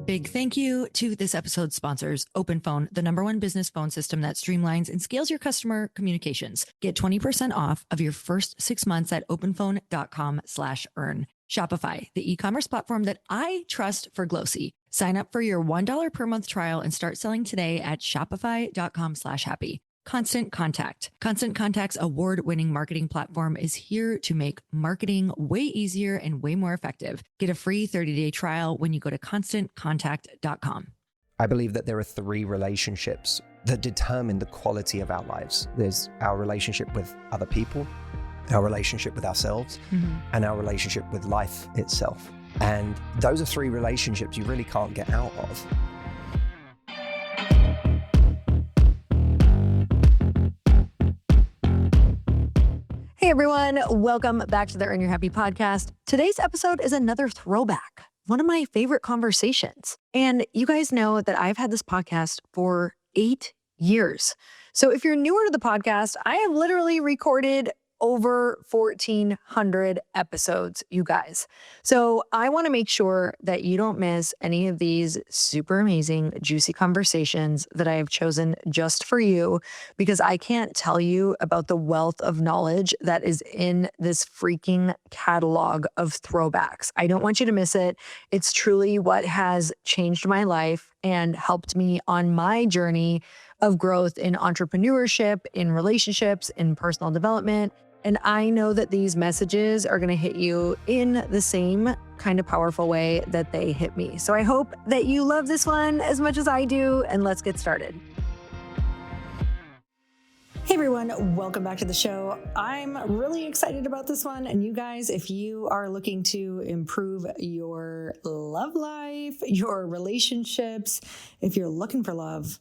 Big thank you to this episode's sponsors, OpenPhone, the #1 business phone system that streamlines and scales your customer communications. Get 20% off of your first 6 months at openphone.com/earn. Shopify, the e-commerce platform that I trust for Glossy. Sign up for your $1 per month trial and start selling today at shopify.com/happy. Constant Contact. Constant Contact's award-winning marketing platform is here to make marketing way easier and way more effective. Get a free 30-day trial when you go to constantcontact.com. I believe that there are 3 relationships that determine the quality of our lives. There's our relationship with other people, our relationship with ourselves, and our relationship with life itself. And those are 3 relationships you really can't get out of. Hey everyone, welcome back to the Earn Your Happy podcast. Today's episode is another throwback, one of my favorite conversations. And you guys know that I've had this podcast for 8 years. So if you're newer to the podcast, I have literally recorded over 1,400 episodes, you guys. So I want to make sure that you don't miss any of these super amazing, juicy conversations that I have chosen just for you, because I can't tell you about the wealth of knowledge that is in this freaking catalog of throwbacks. I don't want you to miss it. It's truly what has changed my life and helped me on my journey of growth in entrepreneurship, in relationships, in personal development. And I know that these messages are going to hit you in the same kind of powerful way that they hit me. So I hope that you love this one as much as I do, and let's get started. Hey everyone, welcome back to the show. I'm really excited about this one. And you guys, if you are looking to improve your love life, your relationships, if you're looking for love,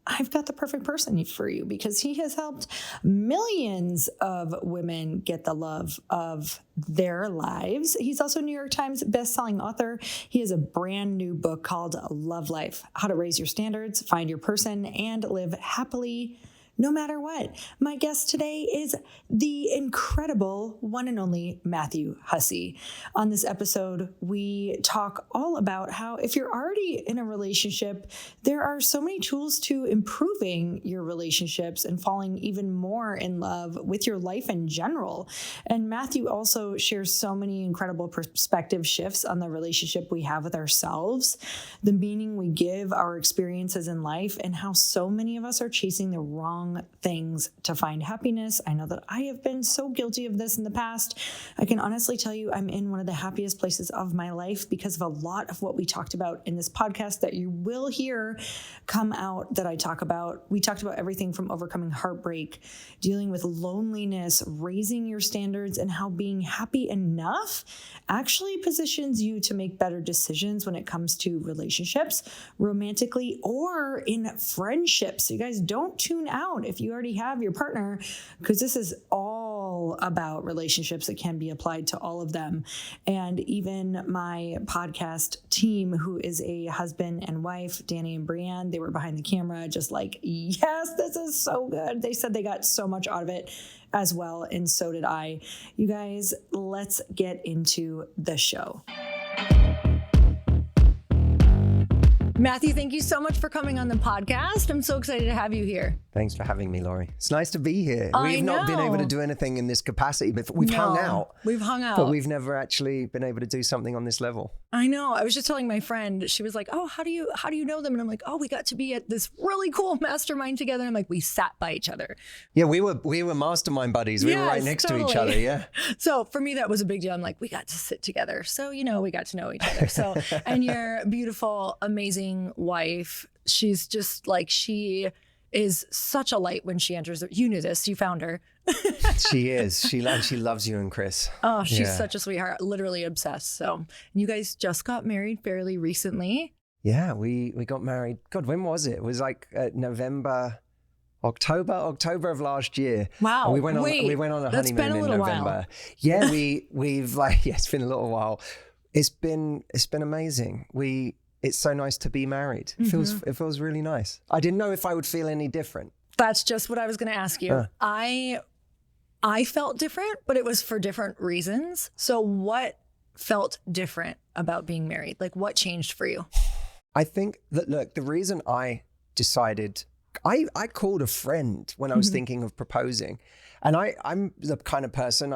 I've got the perfect person for you, because he has helped millions of women get the love of their lives. He's also a New York Times bestselling author. He has a brand new book called Love Life: How to Raise Your Standards, Find Your Person, and Live Happily no matter what. My guest today is the incredible one and only Matthew Hussey. On this episode, we talk all about how if you're already in a relationship, there are so many tools to improving your relationships and falling even more in love with your life in general. And Matthew also shares so many incredible perspective shifts on the relationship we have with ourselves, the meaning we give our experiences in life, and how so many of us are chasing the wrong things to find happiness. I know that I have been so guilty of this in the past. I can honestly tell you I'm in one of the happiest places of my life because of a lot of what we talked about in this podcast that you will hear come out that I talk about. We talked about everything from overcoming heartbreak, dealing with loneliness, raising your standards, and how being happy enough actually positions you to make better decisions when it comes to relationships, romantically or in friendships. So you guys don't tune out if you already have your partner, because this is all about relationships that can be applied to all of them. And even my podcast team, who is a husband and wife, Danny and Brienne, they were behind the camera just like, yes, this is so good. They said they got so much out of it as well, and so did I. You guys, let's get into the show. Matthew, thank you so much for coming on the podcast. I'm so excited to have you here. Thanks for having me, Laurie. It's nice to be here. We've not been able to do anything in this capacity before. We've hung out. We've hung out. But we've never actually been able to do something on this level. I know. I was just telling my friend, she was like, oh, how do you know them? And I'm like, oh, we got to be at this really cool mastermind together. And I'm like, we sat by each other. Yeah, we were mastermind buddies. We were right next to each other. Yeah. So for me, that was a big deal. I'm like, we got to sit together. So, we got to know each other. So, and your beautiful, amazing wife, she's just like, she is such a light when she enters. You knew this. You found her. She is. She loves you and Chris. Oh, she's such a sweetheart. Literally obsessed. So you guys just got married fairly recently. Yeah, we got married. God, when was it? It was like October of last year. Wow. And we went on a honeymoon in November. While. Yeah, we've it's been a little while. It's been amazing. It's so nice to be married. It feels really nice. I didn't know if I would feel any different. That's just what I was going to ask you. I felt different, but it was for different reasons. So what felt different about being married? Like what changed for you? I think that, look, the reason I decided, I called a friend when I was thinking of proposing, and I'm the kind of person,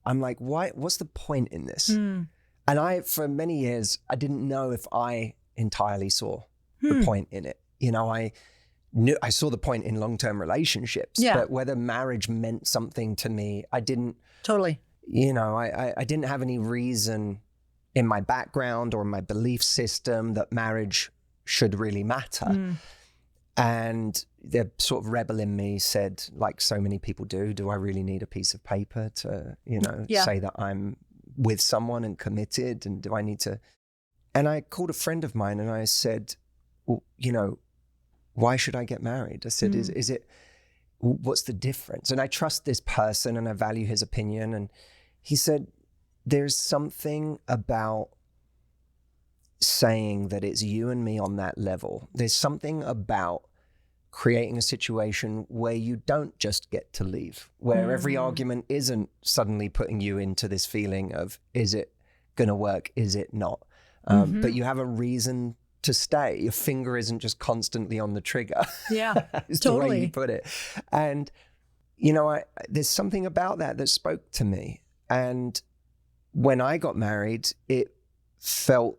I'm like, what's the point in this? And for many years, I didn't know if I entirely saw the point in it. You know, I saw the point in long-term relationships, but whether marriage meant something to me, I didn't. Totally. You know, I didn't have any reason in my background or my belief system that marriage should really matter. And the sort of rebel in me said, like so many people do I really need a piece of paper to, you know, say that I'm with someone and committed? And do I need to? And I called a friend of mine and I said, well, you know, why should I get married? I said, is it, what's the difference? And I trust this person and I value his opinion. And he said, there's something about saying that it's you and me on that level. There's something about creating a situation where you don't just get to leave, where every argument isn't suddenly putting you into this feeling of, is it going to work? Is it not? But you have a reason to stay. Your finger isn't just constantly on the trigger. Yeah, is totally. the way you put it. And, you know, there's something about that spoke to me. And when I got married, it felt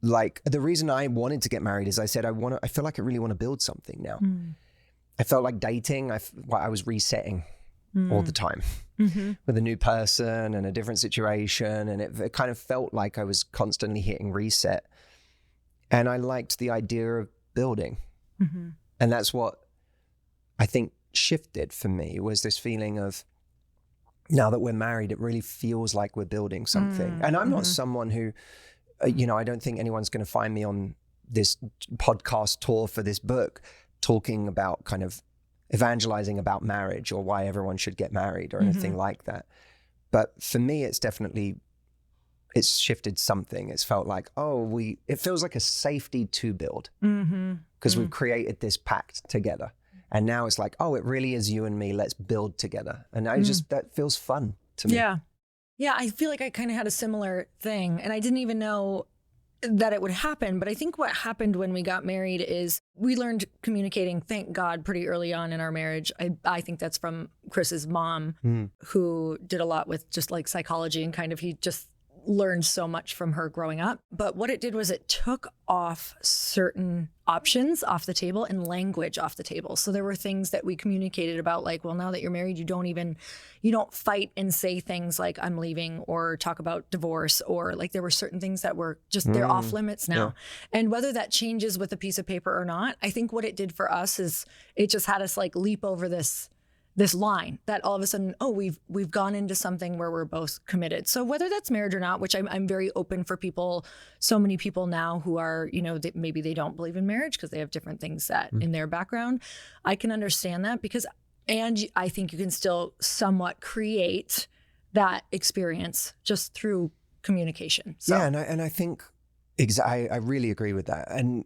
like, the reason I wanted to get married is I said, I feel like I really want to build something now. I felt like dating, I was resetting all the time with a new person and a different situation. And it kind of felt like I was constantly hitting reset. And I liked the idea of building. And that's what I think shifted for me, was this feeling of, now that we're married, it really feels like we're building something. And I'm not someone who, you know, I don't think anyone's going to find me on this podcast tour for this book talking about kind of evangelizing about marriage or why everyone should get married or anything like that. But for me, it's shifted something. It's felt like, it feels like a safety to build because we've created this pact together. And now it's like, it really is you and me. Let's build together. And that feels fun to me. Yeah. Yeah. I feel like I kind of had a similar thing, and I didn't even know that it would happen. But I think what happened when we got married is we learned communicating, thank God, pretty early on in our marriage. I think that's from Chris's mom, who did a lot with just like psychology, and kind of, he just learned so much from her growing up. But what it did was it took off certain options off the table and language off the table. So there were things that we communicated about, like, well, now that you're married, you don't fight and say things like I'm leaving or talk about divorce, or like there were certain things that were just, they're off limits now. Yeah. And whether that changes with a piece of paper or not, I think what it did for us is it just had us like leap over this line that all of a sudden, we've gone into something where we're both committed. So whether that's marriage or not, which I'm very open for people, so many people now who are, you know, maybe they don't believe in marriage because they have different things that in their background. I can understand that and I think you can still somewhat create that experience just through communication. So. Yeah, and I think I really agree with that. And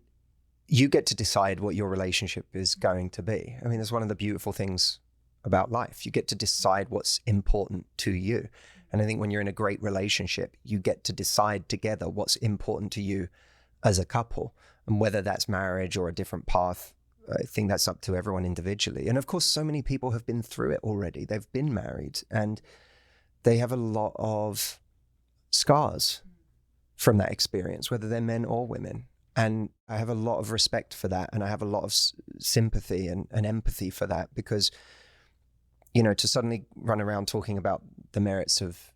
you get to decide what your relationship is going to be. I mean, that's one of the beautiful things about life. You get to decide what's important to you. And I think when you're in a great relationship, you get to decide together what's important to you as a couple. And whether that's marriage or a different path, I think that's up to everyone individually. And of course, so many people have been through it already. They've been married and they have a lot of scars from that experience, whether they're men or women. And I have a lot of respect for that. And I have a lot of sympathy and empathy for that, because you know, to suddenly run around talking about the merits of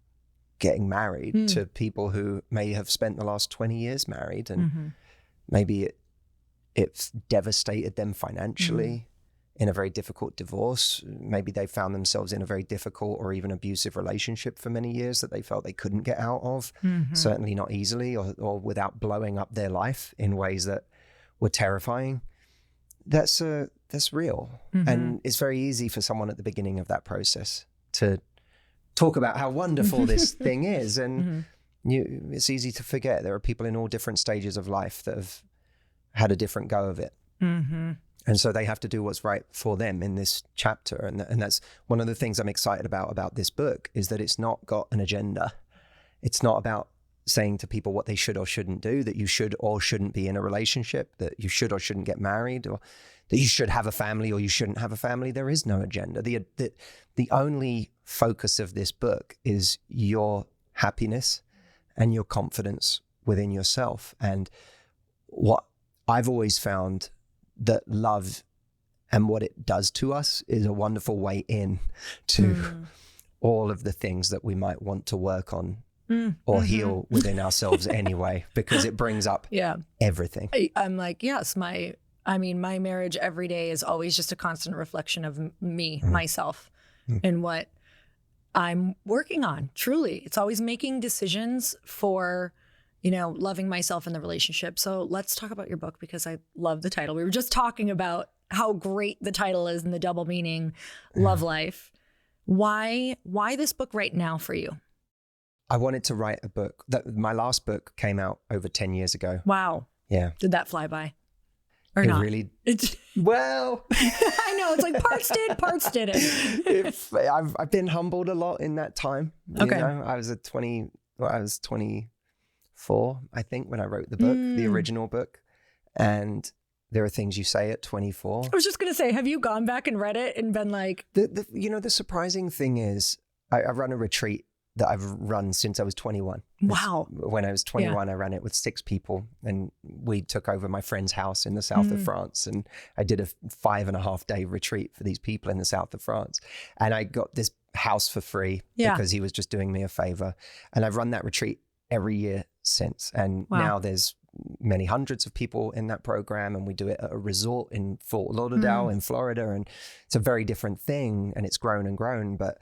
getting married to people who may have spent the last 20 years married, and maybe it's devastated them financially in a very difficult divorce. Maybe they found themselves in a very difficult or even abusive relationship for many years that they felt they couldn't get out of, certainly not easily or without blowing up their life in ways that were terrifying. That's real. And it's very easy for someone at the beginning of that process to talk about how wonderful this thing is. And it's easy to forget there are people in all different stages of life that have had a different go of it. And so they have to do what's right for them in this chapter. And that's one of the things I'm excited about this book, is that it's not got an agenda. It's not about saying to people what they should or shouldn't do, that you should or shouldn't be in a relationship, that you should or shouldn't get married, or that you should have a family or you shouldn't have a family. There is no agenda. The only focus of this book is your happiness and your confidence within yourself. And what I've always found, that love and what it does to us is a wonderful way in to all of the things that we might want to work on or heal within ourselves anyway, because it brings up everything. I'm like, yes, my marriage every day is always just a constant reflection of me, myself, and what I'm working on. Truly, it's always making decisions for, loving myself in the relationship. So let's talk about your book, because I love the title. We were just talking about how great the title is and the double meaning, Love Life. Why this book right now for you? I wanted to write a book. My last book came out over 10 years ago. Wow. Yeah. Did that fly by? Or it not? Really, well, I know, it's like parts did, parts didn't. I've been humbled a lot in that time. Okay. I was 24, I think, when I wrote the book, the original book. And there are things you say at 24. I was just going to say, have you gone back and read it and been like... The surprising thing is I run a retreat that I've run since I was 21. Wow. When I was 21, I ran it with 6 people, and we took over my friend's house in the south of France. And I did a 5.5-day retreat for these people in the south of France. And I got this house for free because he was just doing me a favor. And I've run that retreat every year since. And now there's many hundreds of people in that program, and we do it at a resort in Fort Lauderdale in Florida. And it's a very different thing, and it's grown and grown. But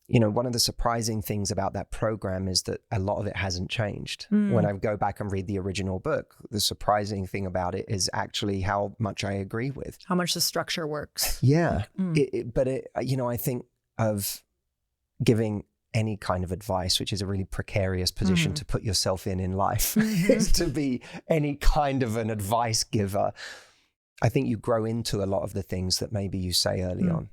one of the surprising things about that program is that a lot of it hasn't changed. When I go back and read the original book, the surprising thing about it is actually how much I agree with. How much the structure works. Yeah. But I think of giving any kind of advice, which is a really precarious position to put yourself in life, is to be any kind of an advice giver. I think you grow into a lot of the things that maybe you say early on.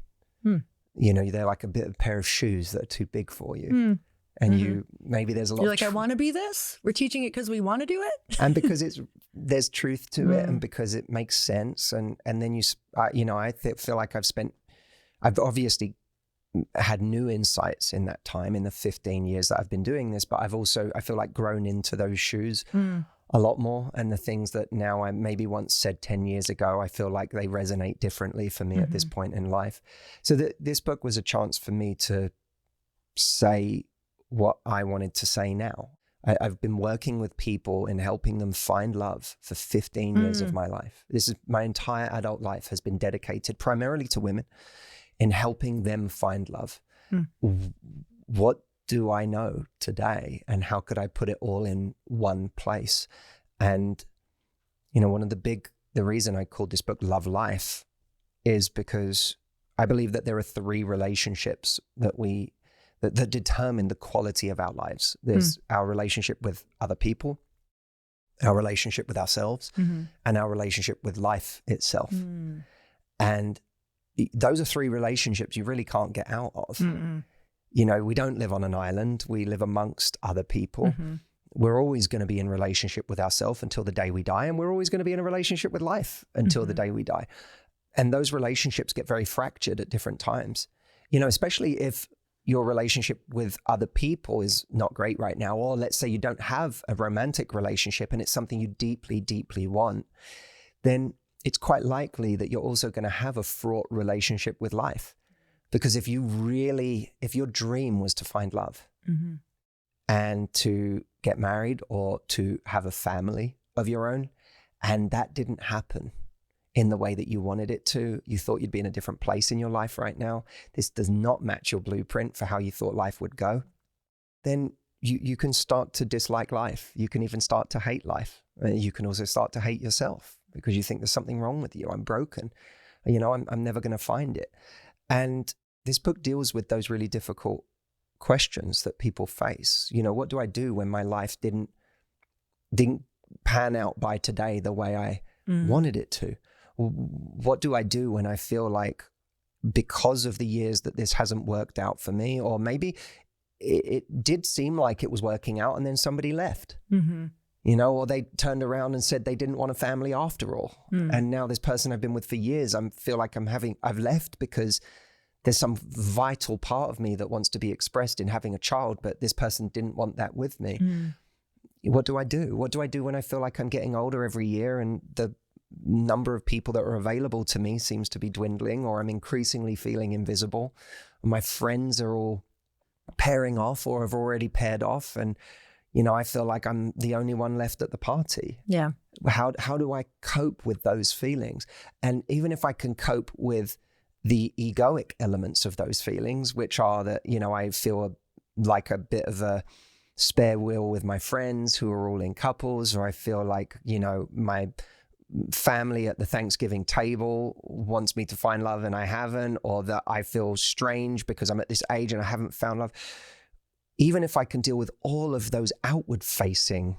They're like a pair of shoes that are too big for you. And maybe there's a lot. You're like, I want to be this. We're teaching it because we want to do it. And because there's truth to it, and because it makes sense. And then I feel like I've obviously had new insights in that time, in the 15 years that I've been doing this, but I feel like grown into those shoes a lot more. And the things that now I maybe once said 10 years ago, I feel like they resonate differently for me at this point in life. So this book was a chance for me to say what I wanted to say now. I've been working with people and helping them find love for 15 years of my life. My entire adult life has been dedicated primarily to women, in helping them find love. What do I know today, and how could I put it all in one place? And one of the reason I called this book Love Life is because I believe that there are 3 relationships that determine the quality of our lives. There's our relationship with other people, our relationship with ourselves, and our relationship with life itself. And those are 3 relationships you really can't get out of. We don't live on an island. We live amongst other people. We're always going to be in relationship with ourselves until the day we die. And we're always going to be in a relationship with life until the day we die. And those relationships get very fractured at different times, especially if your relationship with other people is not great right now. Or let's say you don't have a romantic relationship and it's something you deeply, deeply want, then it's quite likely that you're also going to have a fraught relationship with life. Because if your dream was to find love and to get married or to have a family of your own, and that didn't happen in the way that you wanted it to, you thought you'd be in a different place in your life right now, this does not match your blueprint for how you thought life would go, then you can start to dislike life. You can even start to hate life. You can also start to hate yourself, because you think there's something wrong with you. I'm broken. I'm never going to find it. And this book deals with those really difficult questions that people face. What do I do when my life didn't pan out by today the way I wanted it to? What do I do when I feel like, because of the years that this hasn't worked out for me, or maybe it did seem like it was working out, and then somebody left. Mm-hmm. You know, or they turned around and said they didn't want a family after all. And now this person I've been with for years, I feel like I've left because there's some vital part of me that wants to be expressed in having a child, but this person didn't want that with me. What do I do? What do I do when I feel like I'm getting older every year and the number of people that are available to me seems to be dwindling, or I'm increasingly feeling invisible? My friends are all pairing off or have already paired off, and you know, I feel like I'm the only one left at the party. Yeah. How do I cope with those feelings? And even if I can cope with the egoic elements of those feelings, which are that, you know, I feel like a bit of a spare wheel with my friends who are all in couples, or I feel like, you know, my family at the Thanksgiving table wants me to find love and I haven't, or that I feel strange because I'm at this age and I haven't found love. Even if I can deal with all of those outward facing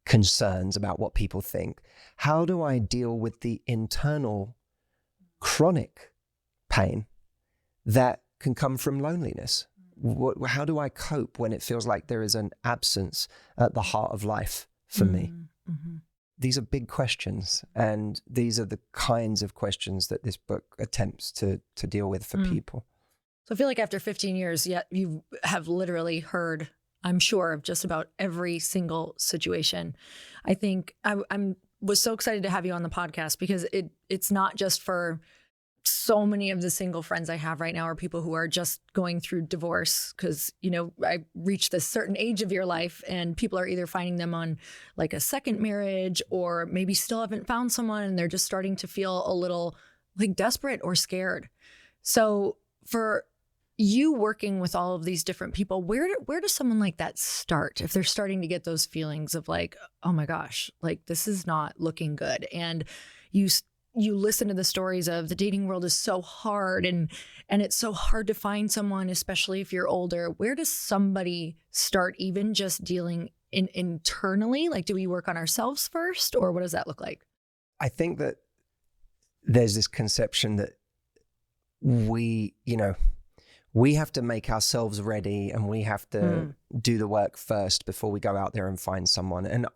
concerns about what people think, how do I deal with the internal chronic pain that can come from loneliness? How do I cope when it feels like there is an absence at the heart of life for me? These are big questions, and these are the kinds of questions that this book attempts to deal with for people. So I feel like after 15 years, yet you have literally heard, I'm sure, of just about every single situation. I think I was so excited to have you on the podcast because it's not just for so many of the single friends I have right now or people who are just going through divorce, because, you know, I reached this certain age of your life and people are either finding them on like a second marriage, or maybe still haven't found someone and they're just starting to feel a little like desperate or scared. So for you working with all of these different people, where does someone like that start if they're starting to get those feelings of like, oh my gosh, like this is not looking good? And you listen to the stories of the dating world is so hard and it's so hard to find someone, especially if you're older. Where does somebody start even just dealing internally? Like, do we work on ourselves first, or what does that look like? I think that there's this conception that we have to make ourselves ready and we have to do the work first before we go out there and find someone. And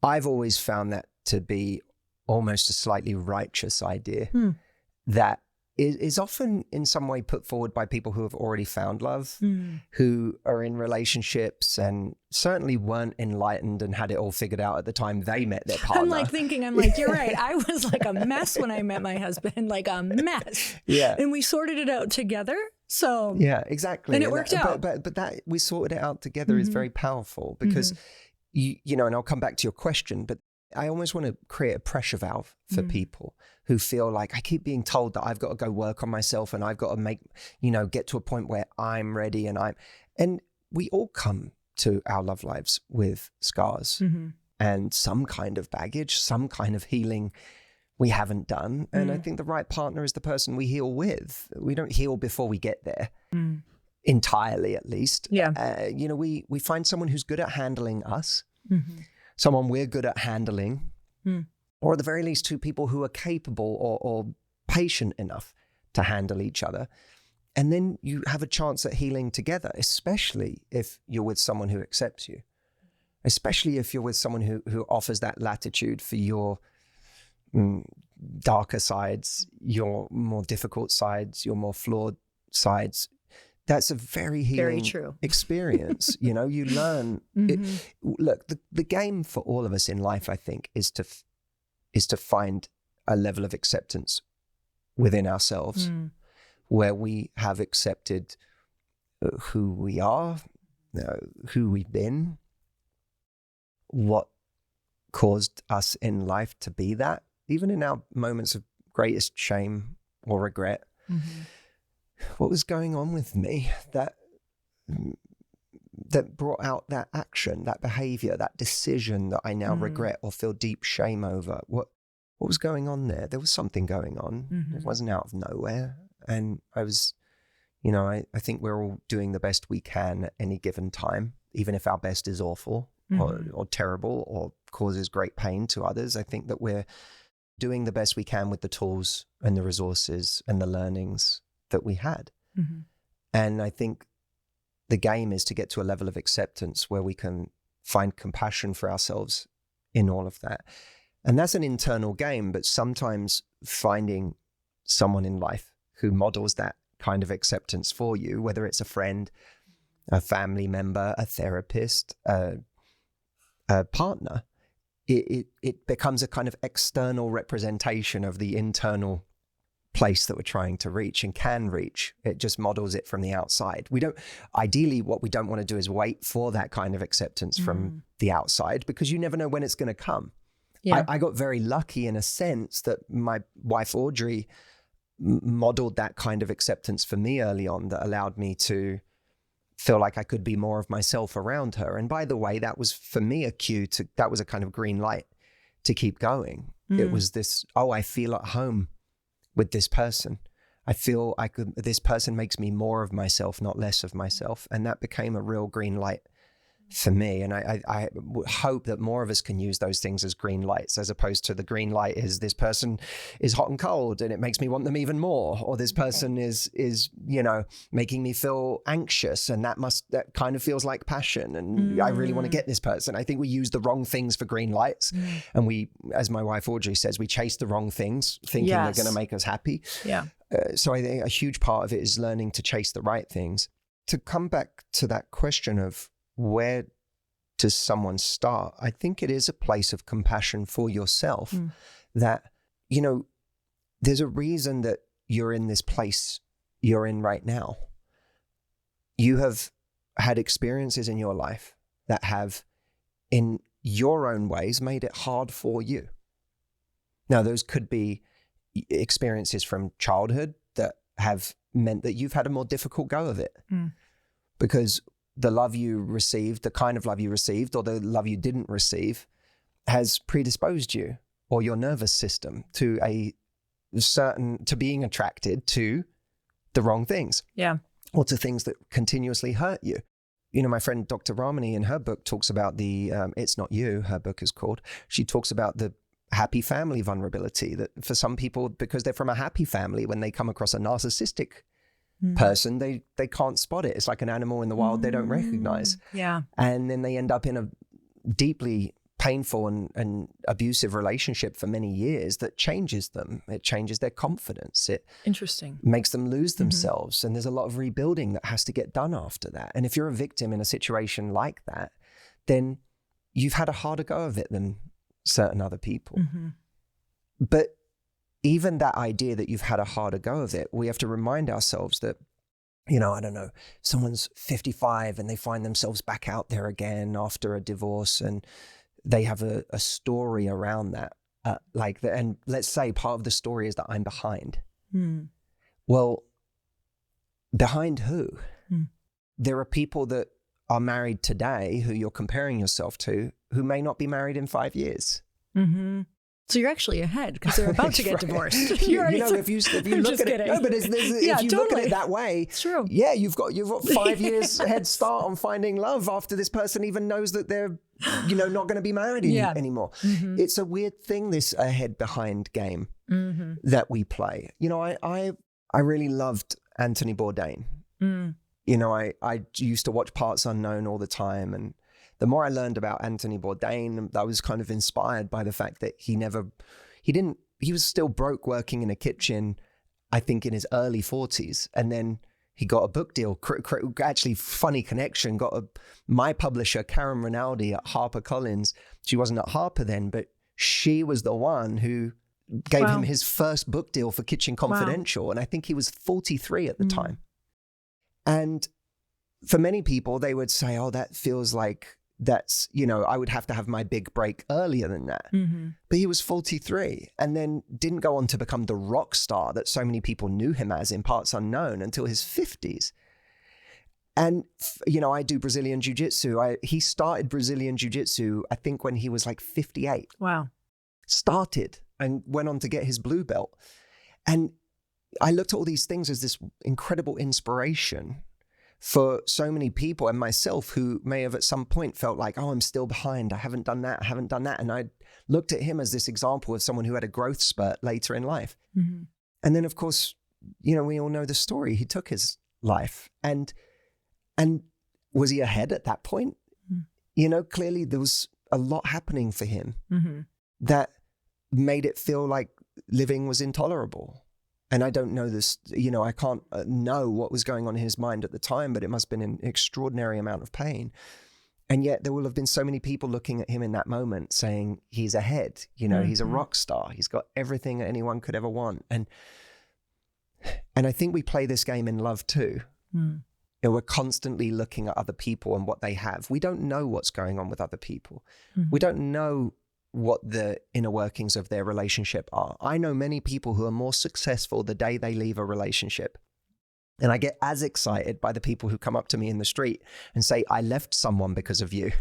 I've always found that to be almost a slightly righteous idea that is often in some way put forward by people who have already found love, who are in relationships and certainly weren't enlightened and had it all figured out at the time they met their partner. I'm like, you're right. I was like a mess when I met my husband, like a mess. Yeah. And we sorted it out together. So yeah, exactly. And it worked out. But that we sorted it out together is very powerful because you know, and I'll come back to your question, but I almost want to create a pressure valve for people who feel like I keep being told that I've got to go work on myself and I've got to get to a point where I'm ready and we all come to our love lives with scars and some kind of baggage, some kind of healing we haven't done. And I think the right partner is the person we heal with. We don't heal before we get there. Entirely, at least. Yeah. We find someone who's good at handling us. Someone we're good at handling, or at the very least, two people who are capable or patient enough to handle each other. And then you have a chance at healing together, especially if you're with someone who accepts you, especially if you're with someone who offers that latitude for your darker sides, your more difficult sides, your more flawed sides. That's a very healing experience. You know, you learn. Look, the game for all of us in life, I think, is to find a level of acceptance within ourselves where we have accepted who we are, who we've been, what caused us in life to be that, even in our moments of greatest shame or regret. What was going on with me that brought out that action, that behavior, that decision that I now regret or feel deep shame over? What was going on there? There was something going on. It wasn't out of nowhere. And I was, I think we're all doing the best we can at any given time, even if our best is awful or terrible or causes great pain to others. I think that we're doing the best we can with the tools and the resources and the learnings that we had. And I think the game is to get to a level of acceptance where we can find compassion for ourselves in all of that. And that's an internal game, but sometimes finding someone in life who models that kind of acceptance for you, whether it's a friend, a family member, a therapist, a partner, it becomes a kind of external representation of the internal place that we're trying to reach and can reach. It just models it from the outside. Ideally, what we don't want to do is wait for that kind of acceptance from the outside, because you never know when it's going to come. Yeah. I got very lucky in a sense that my wife, Audrey, modeled that kind of acceptance for me early on that allowed me to feel like I could be more of myself around her. And by the way, that was for me that was a kind of green light to keep going. It was this, I feel at home with this person. I feel this person makes me more of myself, not less of myself. And that became a real green light for me. And I hope that more of us can use those things as green lights, as opposed to the green light is this person is hot and cold and it makes me want them even more, or this person is making me feel anxious and that kind of feels like passion and I really want to get this person. I think we use the wrong things for green lights, and we, as my wife Audrey says, we chase the wrong things thinking they're going to make us happy. So I think a huge part of it is learning to chase the right things. To come back to that question of where does someone start? I think it is a place of compassion for yourself that, there's a reason that you're in this place you're in right now. You have had experiences in your life that have, in your own ways, made it hard for you. Now, those could be experiences from childhood that have meant that you've had a more difficult go of it because the love you received, the kind of love you received, or the love you didn't receive has predisposed you or your nervous system to being attracted to the wrong things. Yeah. Or to things that continuously hurt you. My friend Dr. Ramani in her book talks about the, It's Not You, her book is called. She talks about the happy family vulnerability, that for some people, because they're from a happy family, when they come across a narcissistic person, they can't spot it. It's like an animal in the wild they don't recognize. Yeah. And then they end up in a deeply painful and abusive relationship for many years that changes them. It changes their confidence. It makes them lose themselves. And there's a lot of rebuilding that has to get done after that. And if you're a victim in a situation like that, then you've had a harder go of it than certain other people. But even that idea that you've had a harder go of it, we have to remind ourselves that, I don't know, someone's 55 and they find themselves back out there again after a divorce and they have a story around that. And let's say part of the story is that I'm behind. Well, behind who? There are people that are married today who you're comparing yourself to who may not be married in 5 years. So you're actually ahead because they're about to get divorced. If you look at it, no, but if you look at it that way, it's true. Yeah, you've got 5 years head start on finding love after this person even knows that they're, not going to be married anymore. It's a weird thing, this ahead behind game that we play. I really loved Anthony Bourdain. I used to watch Parts Unknown all the time, and the more I learned about Anthony Bourdain, I was kind of inspired by the fact that he was still broke working in a kitchen, I think in his early 40s. And then he got a book deal, actually funny connection, my publisher, Karen Rinaldi at HarperCollins. She wasn't at Harper then, but she was the one who gave him his first book deal for Kitchen Confidential. And I think he was 43 at the time. And for many people, they would say, that feels like that's, I would have to have my big break earlier than that. But he was 43 and then didn't go on to become the rock star that so many people knew him as in Parts Unknown until his 50s. And, I do Brazilian Jiu-Jitsu. He started Brazilian Jiu-Jitsu, I think when he was like 58. Wow. Started and went on to get his blue belt. And I looked at all these things as this incredible inspiration for so many people and myself who may have at some point felt like, I'm still behind. I haven't done that. And I looked at him as this example of someone who had a growth spurt later in life. And then, of course, we all know the story. He took his life. And was he ahead at that point? You know, clearly there was a lot happening for him that made it feel like living was intolerable. And I don't know this, you know, I can't know what was going on in his mind at the time, but it must have been an extraordinary amount of pain. And yet there will have been so many people looking at him in that moment saying he's ahead, you know, he's a rock star. He's got everything anyone could ever want. And I think we play this game in love too. You know, we're constantly looking at other people and what they have. We don't know what's going on with other people. We don't know what the inner workings of their relationship are. I know many people who are more successful the day they leave a relationship. And I get as excited by the people who come up to me in the street and say, I left someone because of you,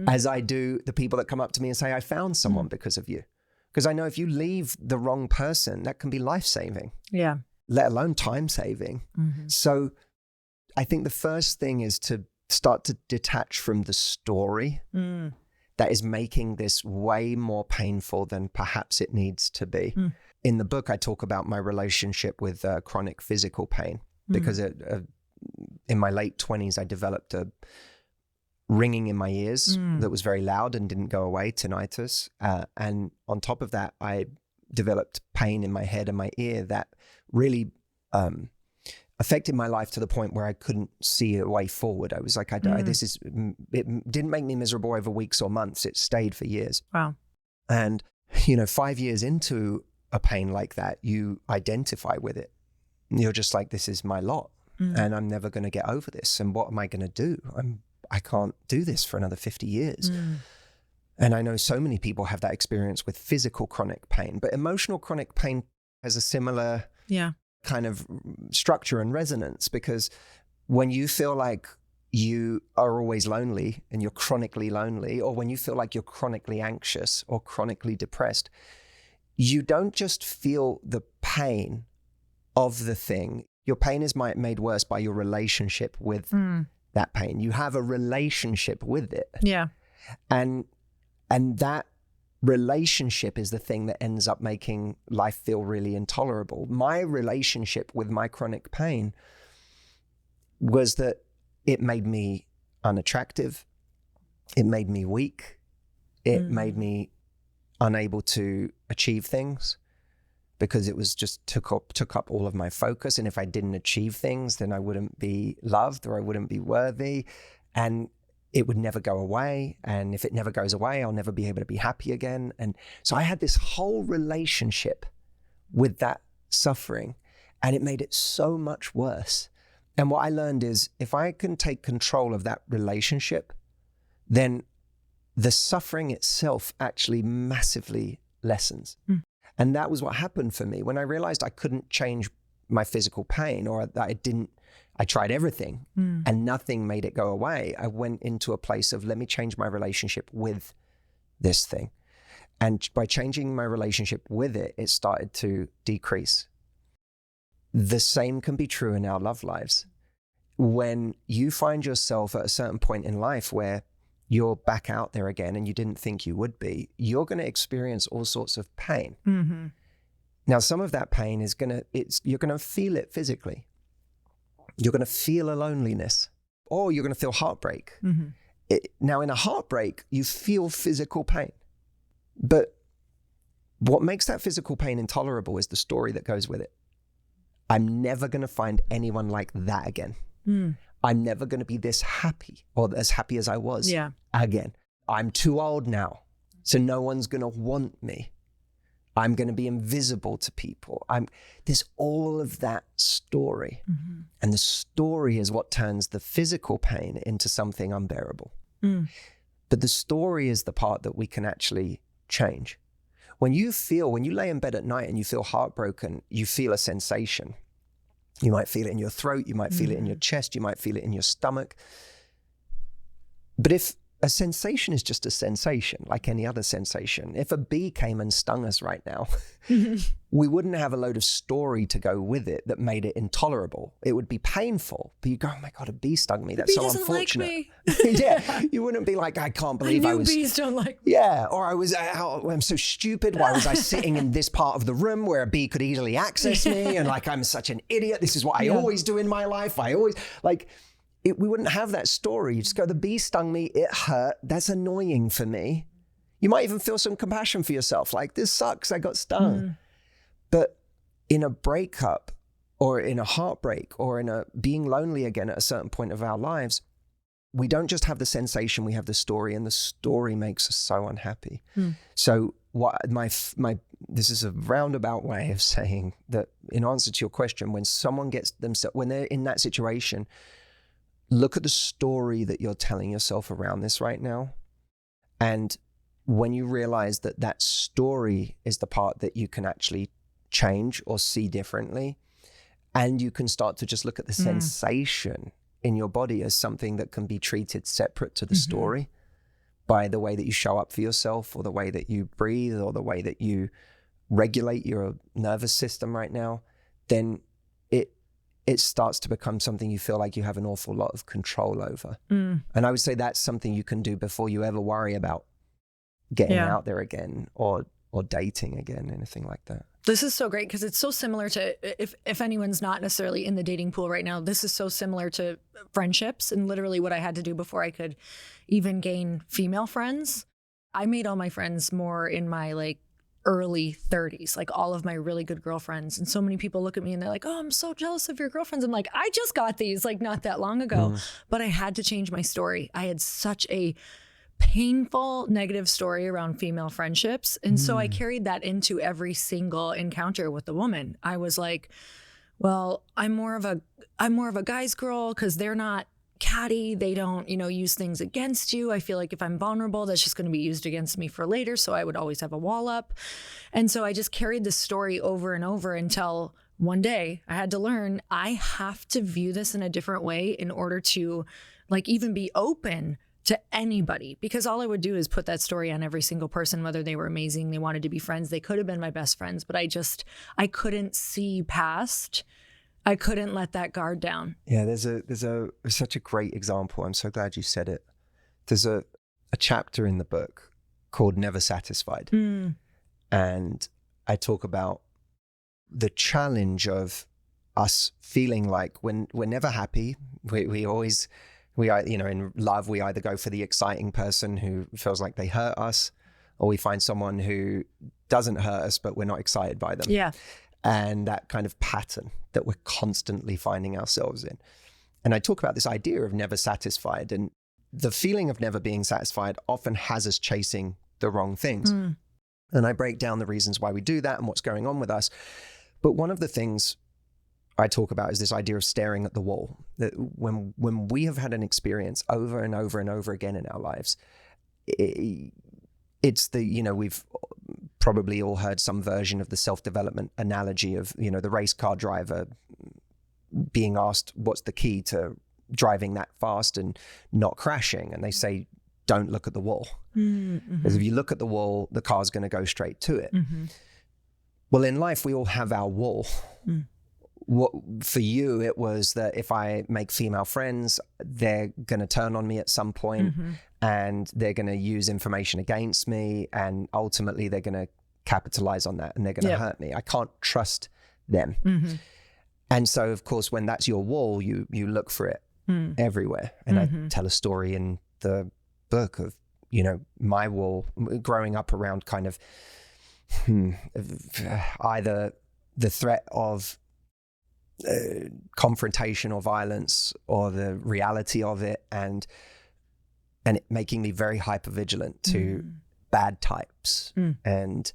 as I do the people that come up to me and say, I found someone because of you. Because I know if you leave the wrong person, that can be life-saving. Yeah. Let alone time-saving. So I think the first thing is to start to detach from the story that is making this way more painful than perhaps it needs to be. In the book, I talk about my relationship with chronic physical pain because in my late 20s, I developed a ringing in my ears that was very loud and didn't go away, tinnitus. And on top of that, I developed pain in my head and my ear that really affected my life to the point where I couldn't see a way forward. I was like, it didn't make me miserable over weeks or months. It stayed for years. Wow. And, you know, 5 years into a pain like that, you identify with it. You're just like, this is my lot and I'm never going to get over this. And what am I going to do? I can't do this for another 50 years. And I know so many people have that experience with physical chronic pain, but emotional chronic pain has a similar kind of structure and resonance, because when you feel like you are always lonely and you're chronically lonely, or when you feel like you're chronically anxious or chronically depressed, you don't just feel the pain of the thing. Your pain is made worse by your relationship with that pain. You have a relationship with it. Yeah. And that relationship is the thing that ends up making life feel really intolerable. My relationship with my chronic pain was that it made me unattractive. It made me weak. It made me unable to achieve things because it was just took up all of my focus. And if I didn't achieve things, then I wouldn't be loved or I wouldn't be worthy. And it would never go away. And if it never goes away, I'll never be able to be happy again. And so I had this whole relationship with that suffering, and it made it so much worse. And what I learned is if I can take control of that relationship, then the suffering itself actually massively lessens. And that was what happened for me. When I realized I couldn't change my physical pain, or that I tried everything and nothing made it go away, I went into a place of, let me change my relationship with this thing. And by changing my relationship with it, it started to decrease. The same can be true in our love lives. When you find yourself at a certain point in life where you're back out there again and you didn't think you would be, you're going to experience all sorts of pain. Now, some of that pain is you're going to feel it physically. You're going to feel a loneliness, or you're going to feel heartbreak. Now, in a heartbreak, you feel physical pain. But what makes that physical pain intolerable is the story that goes with it. I'm never going to find anyone like that again. I'm never going to be this happy or as happy as I was again. I'm too old now, so no one's going to want me. I'm going to be invisible to people. There's all of that story. And the story is what turns the physical pain into something unbearable. But the story is the part that we can actually change. When you lay in bed at night and you feel heartbroken, you feel a sensation. You might feel it in your throat, you might feel it in your chest, you might feel it in your stomach. But if a sensation is just a sensation, like any other sensation, if a bee came and stung us right now, we wouldn't have a load of story to go with it that made it intolerable. It would be painful, but you go, oh my God, a bee stung me. That's so unfortunate. Like me. Yeah, you wouldn't be like, I can't believe I was. Bees don't like me. Yeah, or I'm so stupid. Why was I sitting in this part of the room where a bee could easily access me? And like, I'm such an idiot. This is what I always do in my life. we wouldn't have that story. You just go, the bee stung me, it hurt, that's annoying for me. You might even feel some compassion for yourself, like, this sucks, I got stung. But in a breakup, or in a heartbreak, or in a being lonely again at a certain point of our lives, we don't just have the sensation, we have the story, and the story makes us so unhappy. So this is a roundabout way of saying that, in answer to your question, when someone gets themselves, when they're in that situation, look at the story that you're telling yourself around this right now. And when you realize that that story is the part that you can actually change or see differently, and you can start to just look at the sensation in your body as something that can be treated separate to the story, by the way that you show up for yourself, or the way that you breathe, or the way that you regulate your nervous system right now, then it starts to become something you feel like you have an awful lot of control over. And I would say that's something you can do before you ever worry about getting out there again, or dating again, anything like that. This is so great, because it's so similar to, if anyone's not necessarily in the dating pool right now, this is so similar to friendships, and literally what I had to do before I could even gain female friends. I made all my friends more in my like early 30s, like all of my really good girlfriends. And so many people look at me and they're like, oh, I'm so jealous of your girlfriends. I'm like, I just got these like not that long ago, but I had to change my story. I had such a painful negative story around female friendships. And so I carried that into every single encounter with the woman. I was like, well, I'm more of a guy's girl, because they're not catty. They don't, use things against you. I feel like if I'm vulnerable, that's just going to be used against me for later. So I would always have a wall up. And so I just carried this story over and over until one day I had to learn, I have to view this in a different way in order to like even be open to anybody, because all I would do is put that story on every single person, whether they were amazing, they wanted to be friends, they could have been my best friends, but I couldn't see past. I couldn't let that guard down. Yeah, there's such a great example. I'm so glad you said it. There's a chapter in the book called Never Satisfied. And I talk about the challenge of us feeling like when we're never happy, we are, in love, we either go for the exciting person who feels like they hurt us, or we find someone who doesn't hurt us, but we're not excited by them. Yeah. And that kind of pattern that we're constantly finding ourselves in. And I talk about this idea of never satisfied, and the feeling of never being satisfied often has us chasing the wrong things. And I break down the reasons why we do that and what's going on with us. But one of the things I talk about is this idea of staring at the wall. That when we have had an experience over and over and over again in our lives, it's we've probably all heard some version of the self-development analogy of, the race car driver being asked what's the key to driving that fast and not crashing. And they say, don't look at the wall. Because if you look at the wall, the car's going to go straight to it. Well, in life, we all have our wall. What for you, it was that if I make female friends, they're going to turn on me at some point, and they're going to use information against me, and ultimately they're going to capitalize on that, and they're going to hurt me. I can't trust them. And so, of course, when that's your wall, you look for it everywhere. And I tell a story in the book of, my wall growing up around kind of either the threat of confrontation or violence, or the reality of it, and it making me very hypervigilant to bad types. And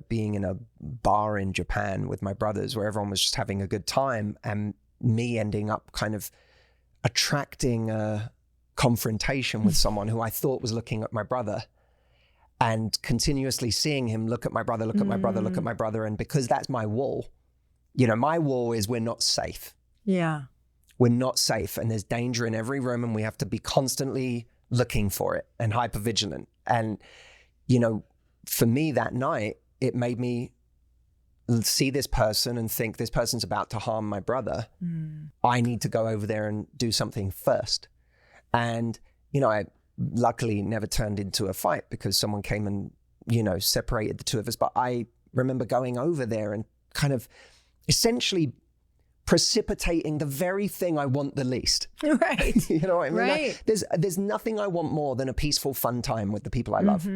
being in a bar in Japan with my brothers where everyone was just having a good time, and me ending up kind of attracting a confrontation with someone who I thought was looking at my brother, and continuously seeing him look at my brother, look at my brother, look at my brother. And because that's my wall, my wall is we're not safe. Yeah. We're not safe, and there's danger in every room, and we have to be constantly looking for it and hypervigilant. And, for me that night, it made me see this person and think, this person's about to harm my brother. I need to go over there and do something first. And, I luckily never turned into a fight because someone came and, separated the two of us. But I remember going over there and kind of essentially precipitating the very thing I want the least. Right. You know what I mean? Right. Like, there's nothing I want more than a peaceful, fun time with the people I love.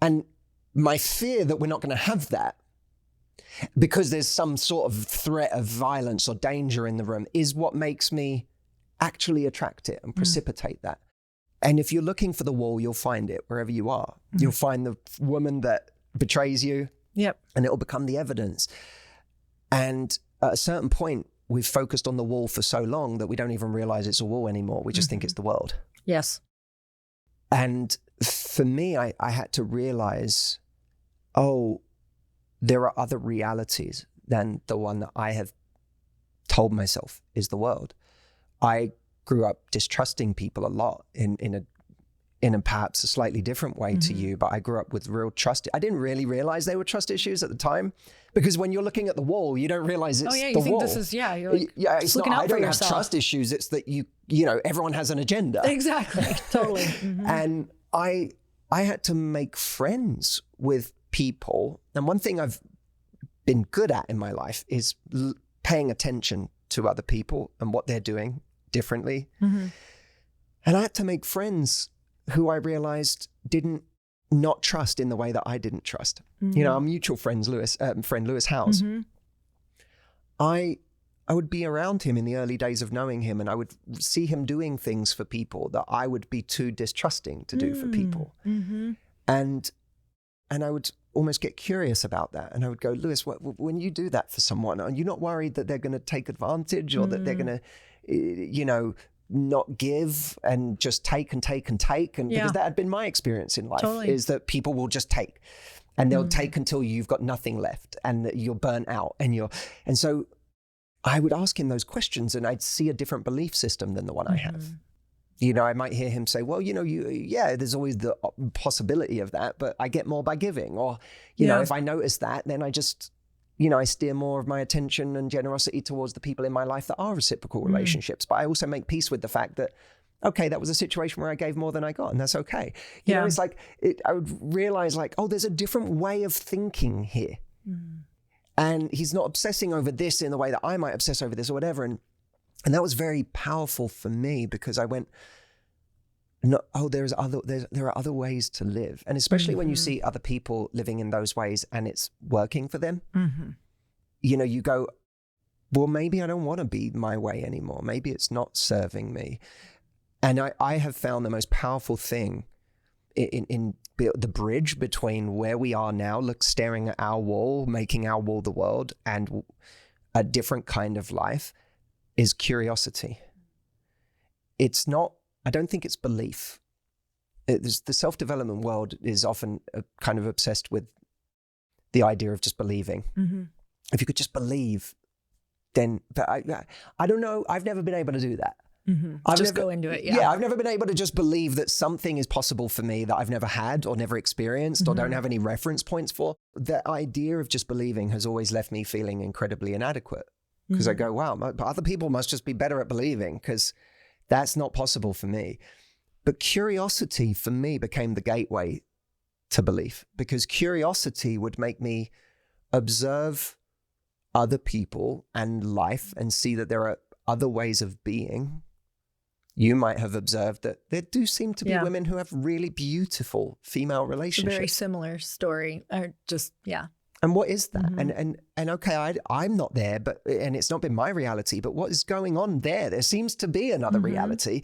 And my fear that we're not going to have that because there's some sort of threat of violence or danger in the room is what makes me actually attract it and precipitate that. And if you're looking for the wall, you'll find it wherever you are. You'll find the woman that betrays you. Yep. And it'll become the evidence. And at a certain point, we've focused on the wall for so long that we don't even realize it's a wall anymore. We just think it's the world. Yes. And for me, I had to realize, oh, there are other realities than the one that I have told myself is the world. I grew up distrusting people a lot in a perhaps a slightly different way to you, but I grew up with real trust. I didn't really realize they were trust issues at the time, because when you're looking at the wall, you don't realize it's the wall. Oh yeah, you think this is, you're like, it's looking not, out for yourself. I don't have trust issues. It's that you know, everyone has an agenda. Exactly, totally. And I had to make friends with people. And one thing I've been good at in my life is paying attention to other people and what they're doing differently. And I had to make friends who I realized didn't not trust in the way that I didn't trust. You know, our mutual friend Lewis Howes. I would be around him in the early days of knowing him, and I would see him doing things for people that I would be too distrusting to do for people. And I would almost get curious about that. And I would go, Lewis, when you do that for someone, are you not worried that they're going to take advantage, or that they're going to, you know, not give and just take and take and take? And because that had been my experience in life, is that people will just take, and they'll take until you've got nothing left and you're burnt out. And so I would ask him those questions, and I'd see a different belief system than the one I have. You know, I might hear him say, well, you know, there's always the possibility of that, but I get more by giving. Or, you know, if I notice that, then I just, you know, I steer more of my attention and generosity towards the people in my life that are reciprocal relationships. But I also make peace with the fact that, okay, that was a situation where I gave more than I got, and that's okay. You know, it's like, I would realize like, oh, there's a different way of thinking here. And he's not obsessing over this in the way that I might obsess over this or whatever. And that was very powerful for me, because I went, no, oh, there are other ways to live. And especially when you see other people living in those ways and it's working for them, you know, you go, well, maybe I don't want to be my way anymore. Maybe it's not serving me. And I have found the most powerful thing in the bridge between where we are now, staring at our wall, making our wall the world, and a different kind of life, is curiosity. It's not, I don't think it's belief. The self-development world is often kind of obsessed with the idea of just believing. If you could just believe, then, but I don't know, I've never been able to do that. Go into it. I've never been able to just believe that something is possible for me that I've never had or never experienced or don't have any reference points for. The idea of just believing has always left me feeling incredibly inadequate, because I go, wow, but other people must just be better at believing, because that's not possible for me. But curiosity for me became the gateway to belief, because curiosity would make me observe other people and life and see that there are other ways of being. You might have observed that there do seem to be women who have really beautiful female relationships. A very similar story, or just, And what is that? And okay, I'm not there, and it's not been my reality, but what is going on there? There seems to be another reality.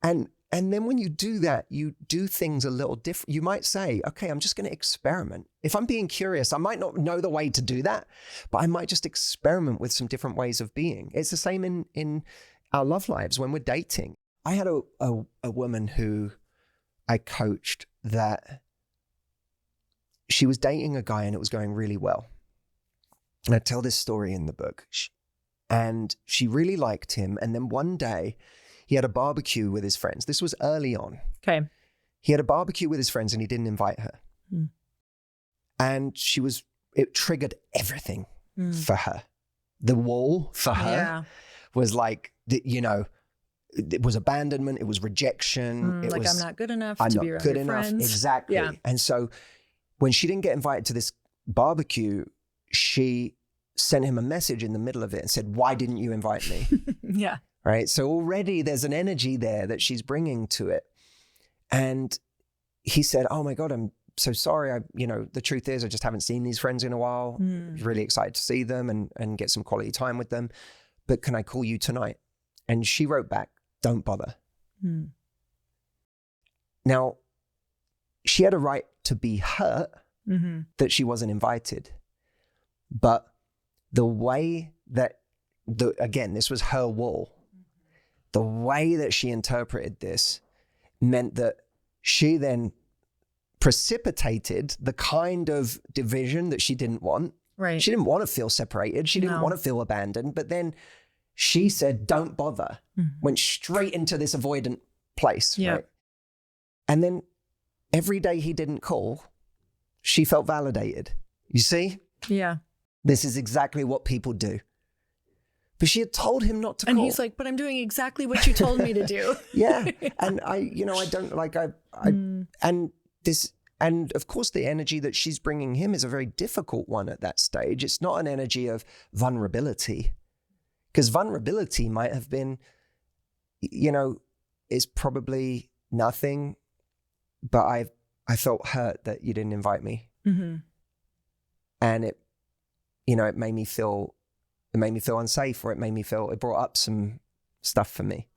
And then when you do that, you do things a little different. You might say, okay, I'm just going to experiment. If I'm being curious, I might not know the way to do that, but I might just experiment with some different ways of being. It's the same in our love lives when we're dating. I had a woman who I coached that she was dating a guy and it was going really well. And I tell this story in the book. And she really liked him. And then one day he had a barbecue with his friends. This was early on. Okay. He had a barbecue with his friends and he didn't invite her. And it triggered everything for her. The wall for her was like, you know, it was abandonment. It was rejection. It like, was, I'm not good enough to be around your friends. Exactly. Yeah. And so when she didn't get invited to this barbecue, she sent him a message in the middle of it and said, why didn't you invite me? Yeah. Right. So already there's an energy there that she's bringing to it. And he said, oh my God, I'm so sorry. The truth is I just haven't seen these friends in a while. Really excited to see them and get some quality time with them. But can I call you tonight? And she wrote back, don't bother. Now, she had a right to be hurt that she wasn't invited. But the way that, again, this was her wall. The way that she interpreted this meant that she then precipitated the kind of division that she didn't want. Right. She didn't want to feel separated. She didn't want to feel abandoned. But then she said, don't bother. Went straight into this avoidant place. Yeah. Right? And then every day he didn't call, she felt validated. You see? Yeah. This is exactly what people do. But she had told him not to call. And he's like, but I'm doing exactly what you told me to do. Yeah. And I don't like, and of course the energy that she's bringing him is a very difficult one at that stage. It's not an energy of vulnerability, because vulnerability might have been, is probably nothing, but I felt hurt that you didn't invite me. And it made me feel unsafe, or it brought up some stuff for me.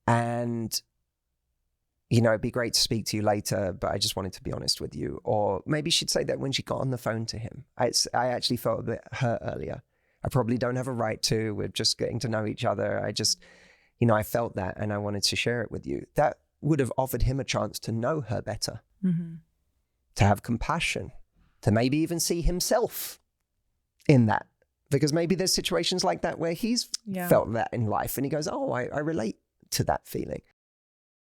And, it'd be great to speak to you later, but I just wanted to be honest with you. Or maybe she'd say that when she got on the phone to him. I actually felt a bit hurt earlier. I probably don't have a right to. We're just getting to know each other. I just, I felt that and I wanted to share it with you. That would have offered him a chance to know her better, to have compassion, to maybe even see himself in that. Because maybe there's situations like that where he's felt that in life and he goes, oh, I relate to that feeling.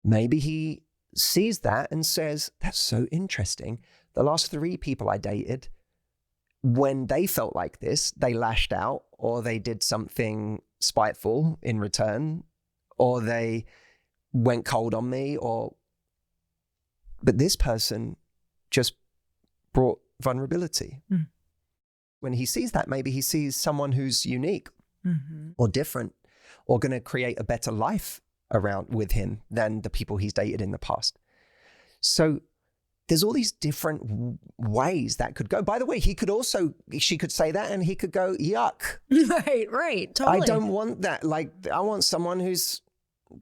Maybe he sees that and says, that's so interesting. The last 3 people I dated, when they felt like this, they lashed out, or they did something spiteful in return, or they went cold on me, but this person just brought vulnerability. When he sees that, maybe he sees someone who's unique or different, or going to create a better life around with him than the people he's dated in the past. So there's all these different ways that could go. By the way, she could say that and he could go, yuck. Right. Totally. I don't want that. Like, I want someone who's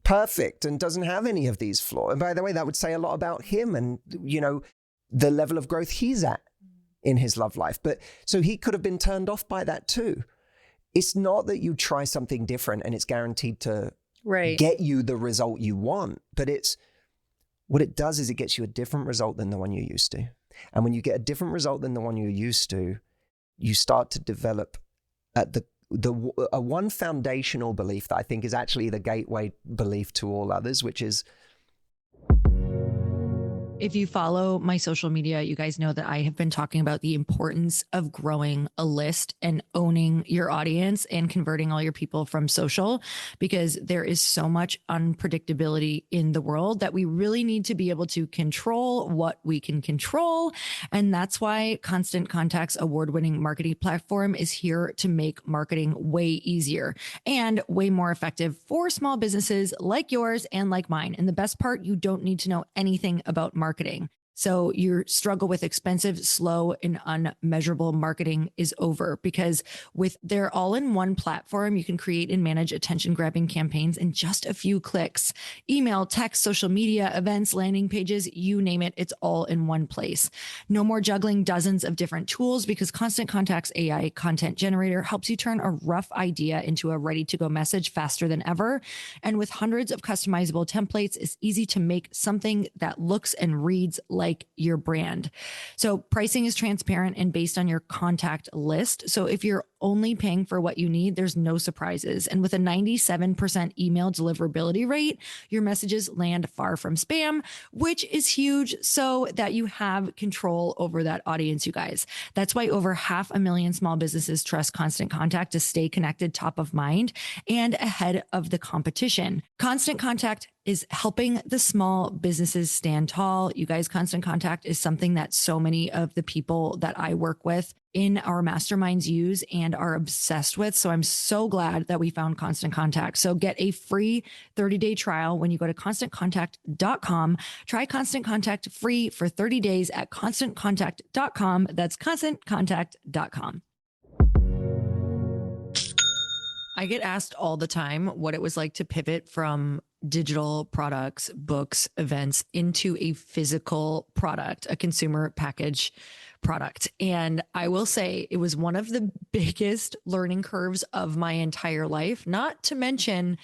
perfect and doesn't have any of these flaws. And by the way, that would say a lot about him and, the level of growth he's at in his love life. But so he could have been turned off by that too. It's not that you try something different and it's guaranteed to get you the result you want, but what it does is it gets you a different result than the one you're used to. And when you get a different result than the one you're used to, you start to develop at a one foundational belief that I think is actually the gateway belief to all others, which is, if you follow my social media, you guys know that I have been talking about the importance of growing a list and owning your audience and converting all your people from social, because there is so much unpredictability in the world that we really need to be able to control what we can control. And that's why Constant Contact's award-winning marketing platform is here to make marketing way easier and way more effective for small businesses like yours and like mine. And the best part, you don't need to know anything about marketing. So your struggle with expensive, slow, and unmeasurable marketing is over, because with their all-in-one platform, you can create and manage attention-grabbing campaigns in just a few clicks. Email, text, social media, events, landing pages, you name it, it's all in one place. No more juggling dozens of different tools, because Constant Contact's AI content generator helps you turn a rough idea into a ready-to-go message faster than ever. And with hundreds of customizable templates, it's easy to make something that looks and reads like your brand. So pricing is transparent and based on your contact list. So if you're only paying for what you need, there's no surprises. And with a 97% email deliverability rate, your messages land far from spam, which is huge, so that you have control over that audience, you guys. That's why over 500,000 small businesses trust Constant Contact to stay connected, top of mind, and ahead of the competition. Constant Contact is helping the small businesses stand tall. You guys, Constant Contact is something that so many of the people that I work with in our masterminds use and are obsessed with. So I'm so glad that we found Constant Contact. So get a free 30-day trial when you go to constantcontact.com. Try Constant Contact free for 30 days at constantcontact.com. That's constantcontact.com. I get asked all the time what it was like to pivot from digital products, books, events into a physical product, a consumer package product. And I will say it was one of the biggest learning curves of my entire life, not to mention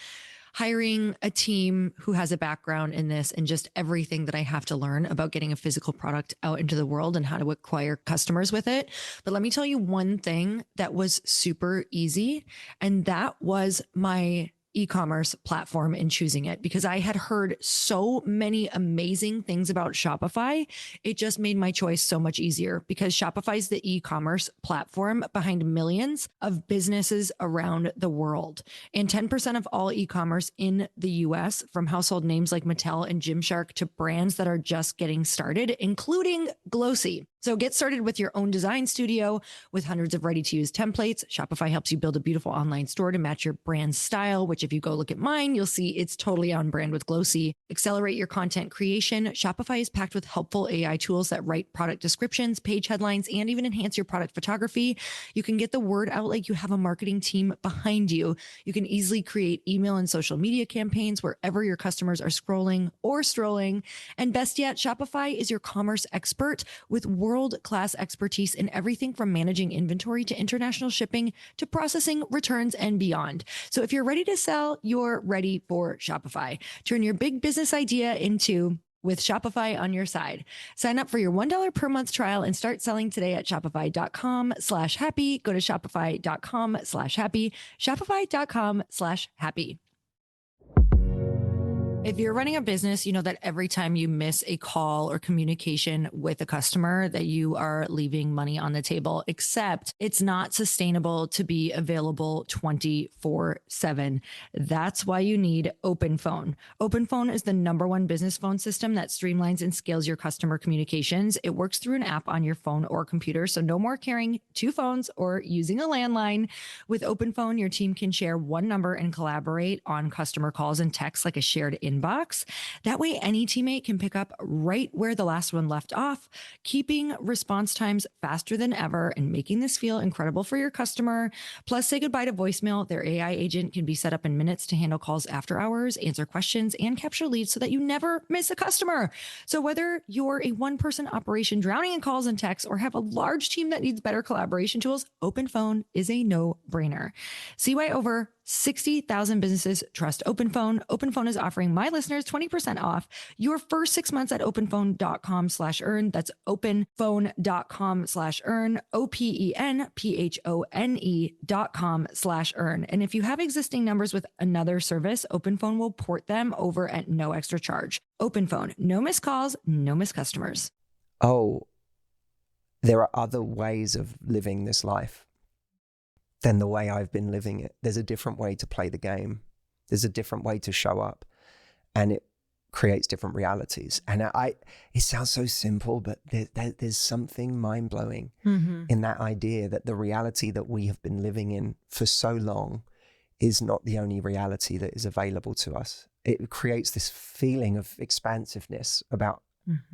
hiring a team who has a background in this and just everything that I have to learn about getting a physical product out into the world and how to acquire customers with it. But let me tell you one thing that was super easy, and that was my e-commerce platform and choosing it, because I had heard so many amazing things about Shopify. It just made my choice so much easier, because Shopify is the e-commerce platform behind millions of businesses around the world. And 10% of all e-commerce in the US, from household names like Mattel and Gymshark to brands that are just getting started, including Glossy. So get started with your own design studio with hundreds of ready-to-use templates. Shopify helps you build a beautiful online store to match your brand style, which if you go look at mine, you'll see it's totally on brand with Glossy. Accelerate your content creation. Shopify is packed with helpful AI tools that write product descriptions, page headlines, and even enhance your product photography. You can get the word out like you have a marketing team behind you. You can easily create email and social media campaigns wherever your customers are scrolling or strolling. And best yet, Shopify is your commerce expert with world-class expertise in everything from managing inventory to international shipping to processing returns and beyond. So if you're ready to sell, you're ready for Shopify. Turn your big business idea into with Shopify on your side. Sign up for your $1 per month trial and start selling today at shopify.com/happy. Go to shopify.com/happy, shopify.com/happy. If you're running a business, you know that every time you miss a call or communication with a customer, that you are leaving money on the table, except it's not sustainable to be available 24/7. That's why you need OpenPhone. OpenPhone is the #1 business phone system that streamlines and scales your customer communications. It works through an app on your phone or computer, so no more carrying 2 phones or using a landline. With OpenPhone, your team can share one number and collaborate on customer calls and texts like a shared inbox. That way, any teammate can pick up right where the last one left off, keeping response times faster than ever and making this feel incredible for your customer. Plus, say goodbye to voicemail. Their AI agent can be set up in minutes to handle calls after hours, answer questions, and capture leads so that you never miss a customer. So whether you're a one-person operation drowning in calls and texts or have a large team that needs better collaboration tools, OpenPhone is a no-brainer. See why over 60,000 businesses trust OpenPhone. OpenPhone is offering my listeners 20% off your first 6 months at openphone.com/earn. That's openphone.com/earn, openphone.com/earn. And if you have existing numbers with another service, OpenPhone will port them over at no extra charge. OpenPhone, no missed calls, no missed customers. Oh, there are other ways of living this life than the way I've been living it. There's a different way to play the game. There's a different way to show up, and it creates different realities. And it sounds so simple, but there's something mind-blowing in that idea that the reality that we have been living in for so long is not the only reality that is available to us. It creates this feeling of expansiveness about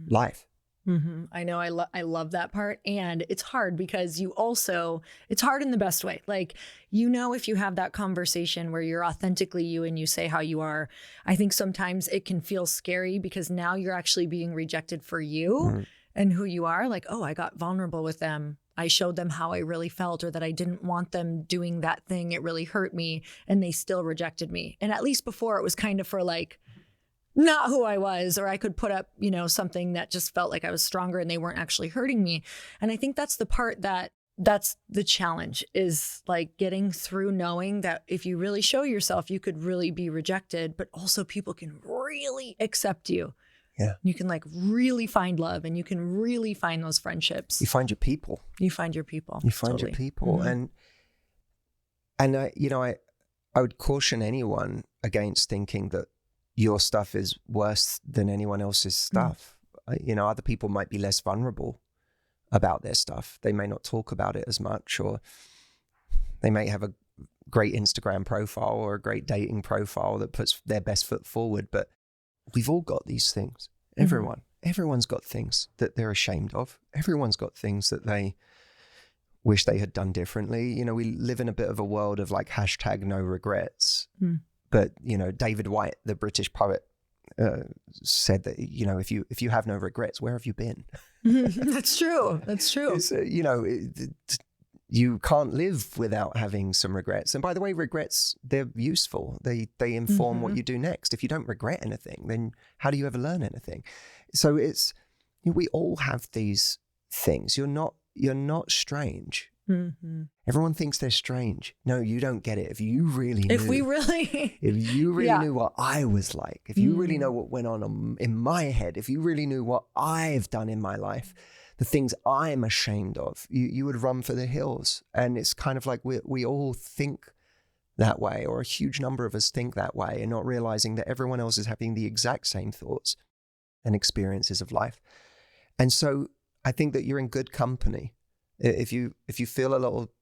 life. I know. I love that part. And it's hard because it's hard in the best way. Like, if you have that conversation where you're authentically you and you say how you are, I think sometimes it can feel scary because now you're actually being rejected for you and who you are. Like, oh, I got vulnerable with them. I showed them how I really felt, or that I didn't want them doing that thing. It really hurt me, and they still rejected me. And at least before, it was kind of for like, not who I was, or I could put up, something that just felt like I was stronger and they weren't actually hurting me. And I think that's the part that's the challenge, is like getting through knowing that if you really show yourself, you could really be rejected, but also people can really accept you. Yeah. You can like really find love, and you can really find those friendships. You find your people. You find your people. And I would caution anyone against thinking that your stuff is worse than anyone else's stuff. Other people might be less vulnerable. about their stuff. They may not talk about it as much, or they may have a great Instagram profile or a great dating profile that puts their best foot forward. But we've all got these things. Everyone's got things that they're ashamed of. Everyone's got things that they wish they had done differently. You know, we live in a bit of a world of like #no regrets. But, you know, David Whyte, the British poet, said that, you know, if you have no regrets, where have you been? That's true. It's, you know, you can't live without having some regrets. And by the way, regrets, they're useful. They inform what you do next. If you don't regret anything, then how do you ever learn anything? So it's, we all have these things. You're not strange. Everyone thinks they're strange. No, you don't get it. If you really knew what I was like, if you really know what went on in my head, if you really knew what I've done in my life, the things I'm ashamed of, you would run for the hills. And it's kind of like we all think that way, or a huge number of us think that way, and not realizing that everyone else is having the exact same thoughts and experiences of life. And so I think that you're in good company. If you feel a little,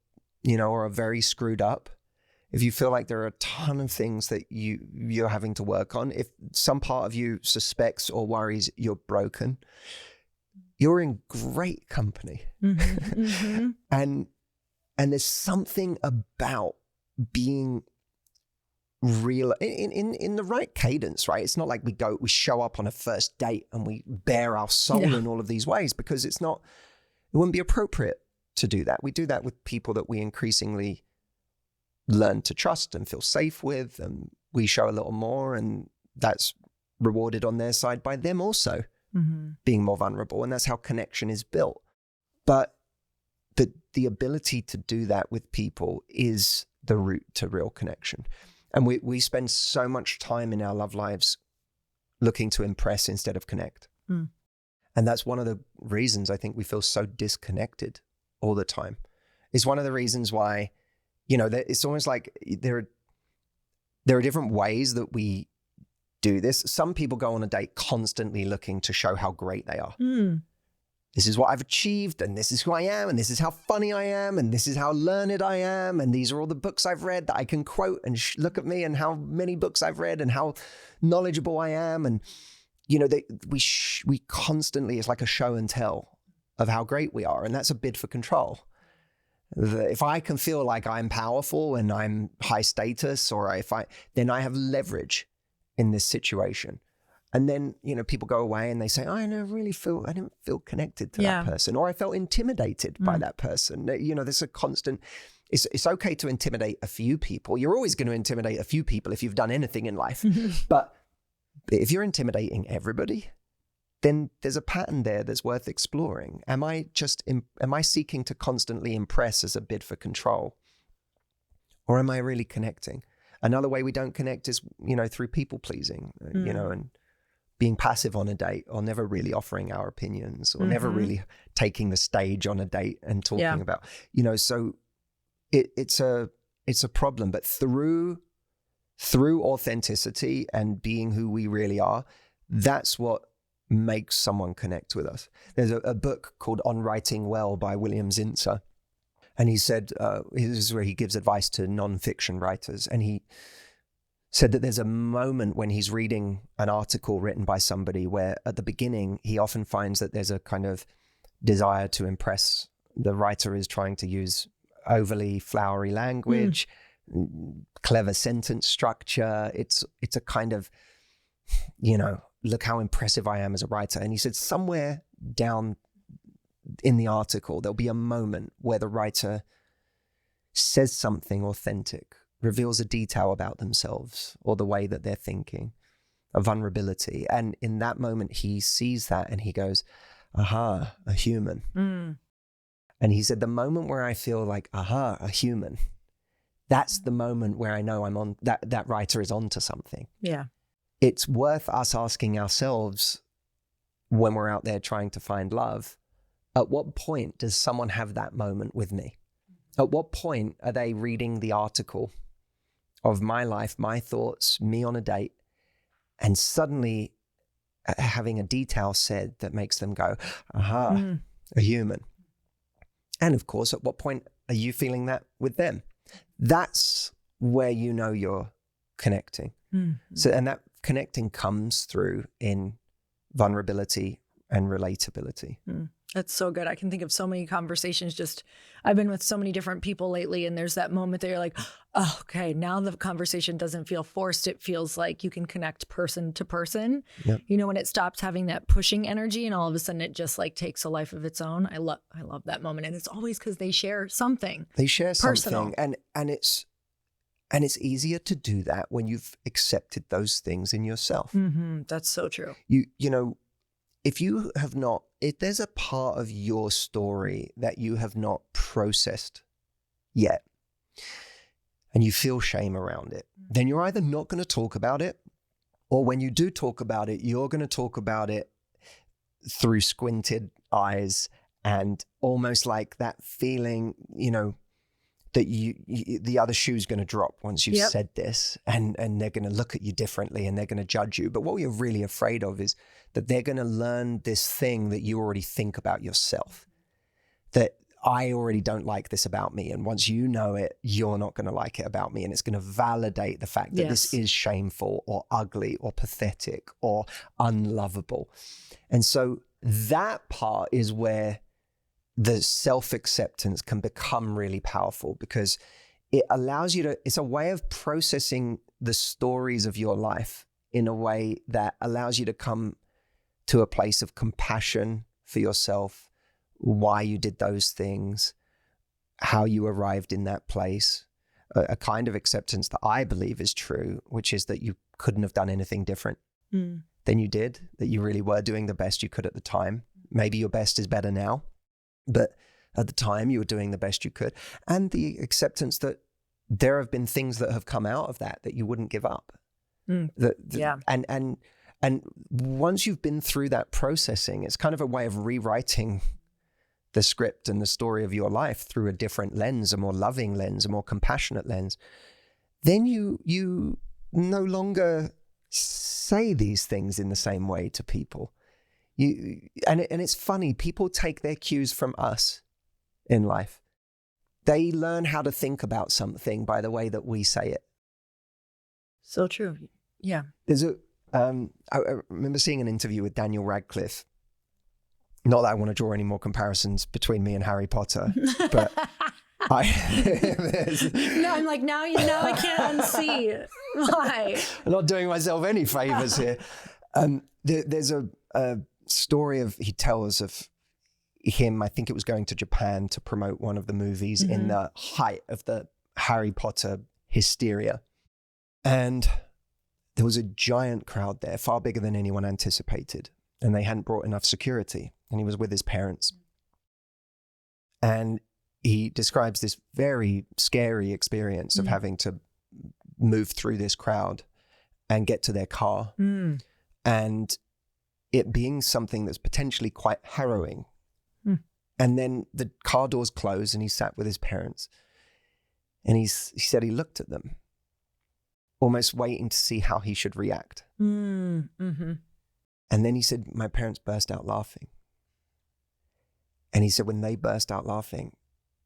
you know, or are very screwed up, if you feel like there are a ton of things that you're having to work on, if some part of you suspects or worries you're broken, you're in great company. And there's something about being real in the right cadence, right? It's not like we show up on a first date and we bare our soul in all of these ways, because it wouldn't be appropriate to do that. We do that with people that we increasingly learn to trust and feel safe with, and we show a little more, and that's rewarded on their side by them also being more vulnerable. And that's how connection is built. But the ability to do that with people is the route to real connection. And we spend so much time in our love lives looking to impress instead of connect. And that's one of the reasons I think we feel so disconnected all the time. It's one of the reasons why, you know, it's almost like there are different ways that we do this. Some people go on a date constantly looking to show how great they are. This is what I've achieved, and this is who I am, and this is how funny I am, and this is how learned I am, and these are all the books I've read that I can quote, and look at me and how many books I've read and how knowledgeable I am. And you know, we constantly, it's like a show and tell of how great we are. And that's a bid for control. If I can feel like I'm powerful and I'm high status, or then I have leverage in this situation. And then, you know, people go away and they say, I didn't feel connected to that person, or I felt intimidated by that person. You know, there's a constant, it's okay to intimidate a few people. You're always going to intimidate a few people if you've done anything in life. But if you're intimidating everybody, then there's a pattern there that's worth exploring. Am I seeking to constantly impress as a bid for control? Or am I really connecting? Another way we don't connect is, you know, through people pleasing, you know, and being passive on a date, or never really offering our opinions, or never really taking the stage on a date and talking about, you know, so it's a problem. But through authenticity and being who we really are, that's what makes someone connect with us. There's a book called On Writing Well by William Zinsser. And he said, this is where he gives advice to nonfiction writers. And he said that there's a moment when he's reading an article written by somebody where at the beginning, he often finds that there's a kind of desire to impress. The writer is trying to use overly flowery language, clever sentence structure. It's a kind of, you know, look how impressive I am as a writer. And he said somewhere down in the article, there'll be a moment where the writer says something authentic, reveals a detail about themselves or the way that they're thinking, a vulnerability. And in that moment, he sees that and he goes, aha, a human. And he said, the moment where I feel like, aha, a human, that's the moment where I know I'm on, that writer is onto something. Yeah. It's worth us asking ourselves when we're out there trying to find love, at what point does someone have that moment with me? At what point are they reading the article of my life, my thoughts, me on a date, and suddenly having a detail said that makes them go, aha, a human. And of course, at what point are you feeling that with them? That's where you know you're connecting. Mm-hmm. So, and that connecting comes through in vulnerability and relatability. That's so good. I can think of so many conversations. I've been with so many different people lately, and there's that moment that you're like, oh, okay, now the conversation doesn't feel forced. It feels like you can connect person to person. Yep. You know, when it stops having that pushing energy and all of a sudden it just like takes a life of its own. I love that moment. And it's always because they share something. They share personal. something. And it's easier to do that when you've accepted those things in yourself. Mm-hmm. That's so true. You know, if there's a part of your story that you have not processed yet, and you feel shame around it, then you're either not going to talk about it, or when you do talk about it, you're going to talk about it through squinted eyes and almost like that feeling, you know, that the other shoe's going to drop once you've said this, and they're going to look at you differently and they're going to judge you. But what you're really afraid of is that they're going to learn this thing that you already think about yourself, that I already don't like this about me. And once you know it, you're not going to like it about me. And it's going to validate the fact that this is shameful or ugly or pathetic or unlovable. And so that part is where the self-acceptance can become really powerful, because it allows you to, it's a way of processing the stories of your life in a way that allows you to come to a place of compassion for yourself, why you did those things, how you arrived in that place, a kind of acceptance that I believe is true, which is that you couldn't have done anything different than you did, that you really were doing the best you could at the time. Maybe your best is better now, but at the time you were doing the best you could. And the acceptance that there have been things that have come out of that you wouldn't give up. And once you've been through that processing, it's kind of a way of rewriting the script and the story of your life through a different lens, a more loving lens, a more compassionate lens. Then you no longer say these things in the same way to people. And it's funny, people take their cues from us in life. They learn how to think about something by the way that we say it. So true. Yeah. There's I remember seeing an interview with Daniel Radcliffe. Not that I want to draw any more comparisons between me and Harry Potter, but no, I'm like, now I can't unsee. Why? I'm not doing myself any favors here. There's a story he tells of him, I think it was going to Japan to promote one of the movies in the height of the Harry Potter hysteria. And there was a giant crowd there, far bigger than anyone anticipated. And they hadn't brought enough security. And he was with his parents. And he describes this very scary experience of having to move through this crowd and get to their car. And it being something that's potentially quite harrowing. And then the car doors closed and he sat with his parents. And he said he looked at them, almost waiting to see how he should react. Mm-hmm. And then he said, my parents burst out laughing. And he said, when they burst out laughing,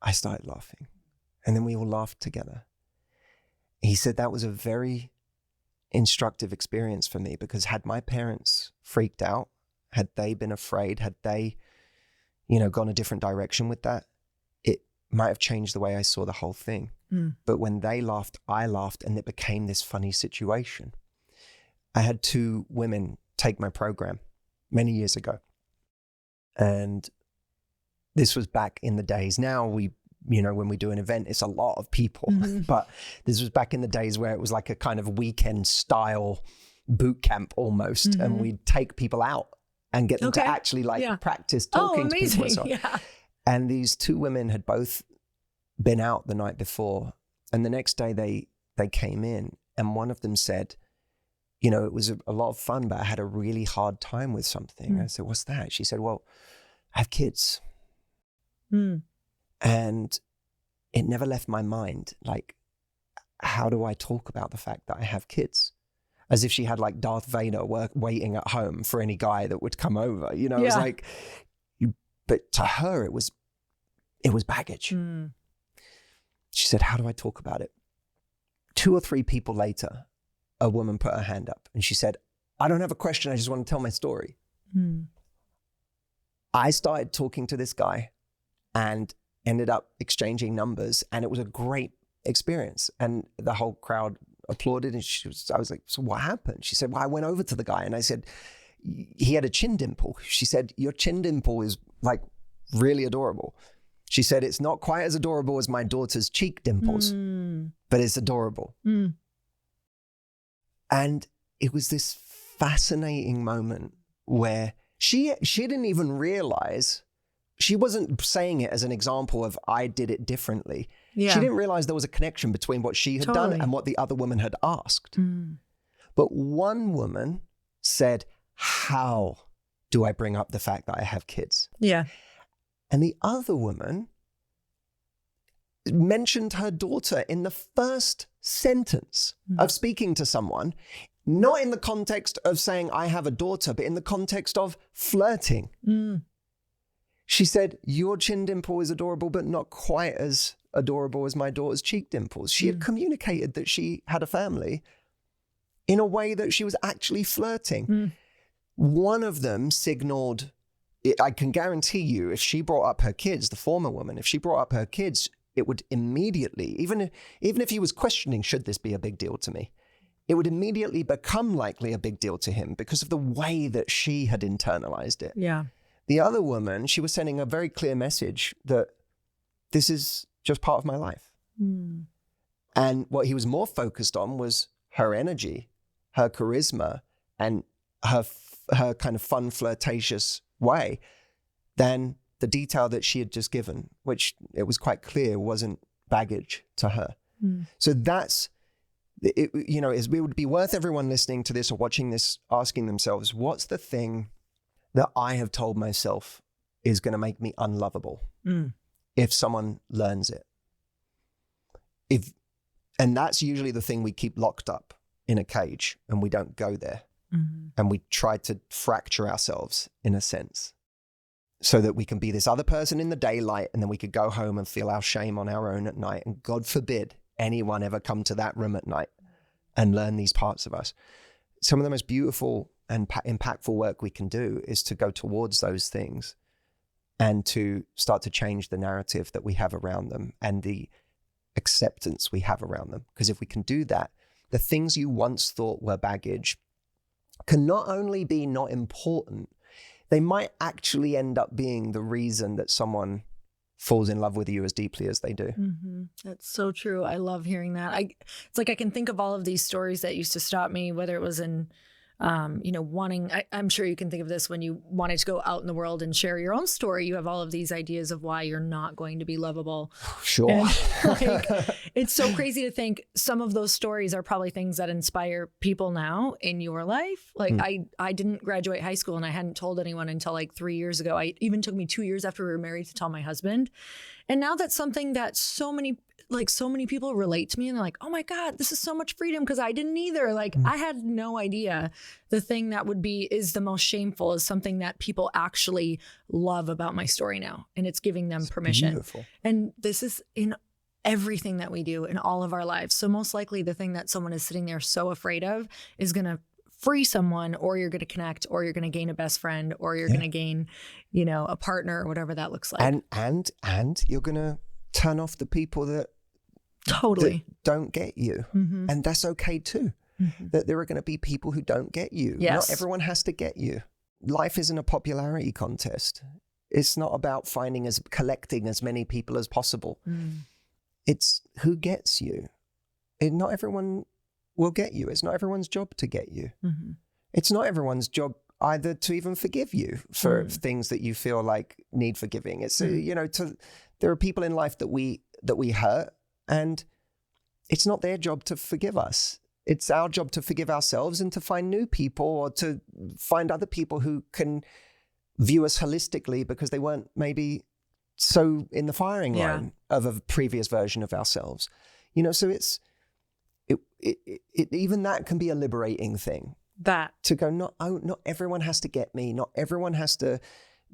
I started laughing. And then we all laughed together. He said that was a very instructive experience for me, because had my parents freaked out, had they been afraid, had they, gone a different direction with that, it might have changed the way I saw the whole thing. But when they laughed, I laughed, and it became this funny situation. I had 2 women take my program many years ago. And this was back in the days. Now when we do an event, it's a lot of people, but this was back in the days where it was like a kind of weekend style boot camp almost. And we'd take people out and get them to actually practice talking to people. And so on. Yeah. And these 2 women had both been out the night before. And the next day they came in, and one of them said, it was a lot of fun, but I had a really hard time with something. I said, what's that? She said, well, I have kids. And it never left my mind. Like, how do I talk about the fact that I have kids? As if she had like Darth Vader waiting at home for any guy that would come over. It was like, but to her, it was It was baggage. She said, how do I talk about it? 2 or 3 people later, a woman put her hand up and she said, I don't have a question. I just want to tell my story. I started talking to this guy and ended up exchanging numbers, and it was a great experience. And the whole crowd applauded, and I was like, so what happened? She said, well, I went over to the guy and I said, he had a chin dimple. She said, your chin dimple is like really adorable. She said, it's not quite as adorable as my daughter's cheek dimples, but it's adorable. And it was this fascinating moment where she didn't even realize, she wasn't saying it as an example of I did it differently. Yeah. She didn't realize there was a connection between what she had done and what the other woman had asked. But one woman said, how do I bring up the fact that I have kids? Yeah. And the other woman mentioned her daughter in the first sentence of speaking to someone, not in the context of saying I have a daughter, but in the context of flirting. She said, your chin dimple is adorable, but not quite as adorable as my daughter's cheek dimples. She had communicated that she had a family in a way that she was actually flirting. One of them signaled, I can guarantee you, if she brought up her kids, the former woman, if she brought up her kids, it would immediately, even if he was questioning, should this be a big deal to me? It would immediately become likely a big deal to him because of the way that she had internalized it. Yeah. The other woman, she was sending a very clear message that this is just part of my life. And what he was more focused on was her energy, her charisma, and her kind of fun, flirtatious way than the detail that she had just given, which it was quite clear wasn't baggage to her. So that's, it would be worth everyone listening to this or watching this asking themselves, what's the thing that I have told myself is going to make me unlovable if someone learns it? And that's usually the thing we keep locked up in a cage and we don't go there. And we try to fracture ourselves in a sense so that we can be this other person in the daylight and then we could go home and feel our shame on our own at night. And God forbid anyone ever come to that room at night and learn these parts of us. Some of the most beautiful and impactful work we can do is to go towards those things and to start to change the narrative that we have around them and the acceptance we have around them. Because if we can do that, the things you once thought were baggage can not only be not important, they might actually end up being the reason that someone falls in love with you as deeply as they do. That's so true. I love hearing that. It's like I can think of all of these stories that used to stop me, whether it was in wanting, I'm sure you can think of this when you wanted to go out in the world and share your own story. You have all of these ideas of why you're not going to be lovable. Sure. And, it's so crazy to think some of those stories are probably things that inspire people now in your life. Like I didn't graduate high school and I hadn't told anyone until like 3 years ago. It even took me 2 years after we were married to tell my husband. And now that's something that so many people relate to me and they're like, oh my God, this is so much freedom because I didn't either. Like I had no idea the thing that is the most shameful is something that people actually love about my story now. And it's giving them permission. Beautiful. And this is in everything that we do in all of our lives. So most likely the thing that someone is sitting there so afraid of is going to free someone, or you're going to connect, or you're going to gain a best friend, or you're going to gain, a partner, or whatever that looks like. And you're going to turn off the people that don't get you. And that's okay too. That there are going to be people who don't get you. Yes. Not everyone has to get you. Life isn't a popularity contest. It's not about collecting as many people as possible. It's who gets you. Not everyone will get you. It's not everyone's job to get you. It's not everyone's job either to even forgive you for things that you feel like need forgiving. It's there are people in life that we hurt, and it's not their job to forgive us. It's our job to forgive ourselves and to find new people, or to find other people who can view us holistically because they weren't maybe so in the firing line of a previous version of ourselves. So it's even that can be a liberating thing. That to go, not everyone has to get me. Not everyone has to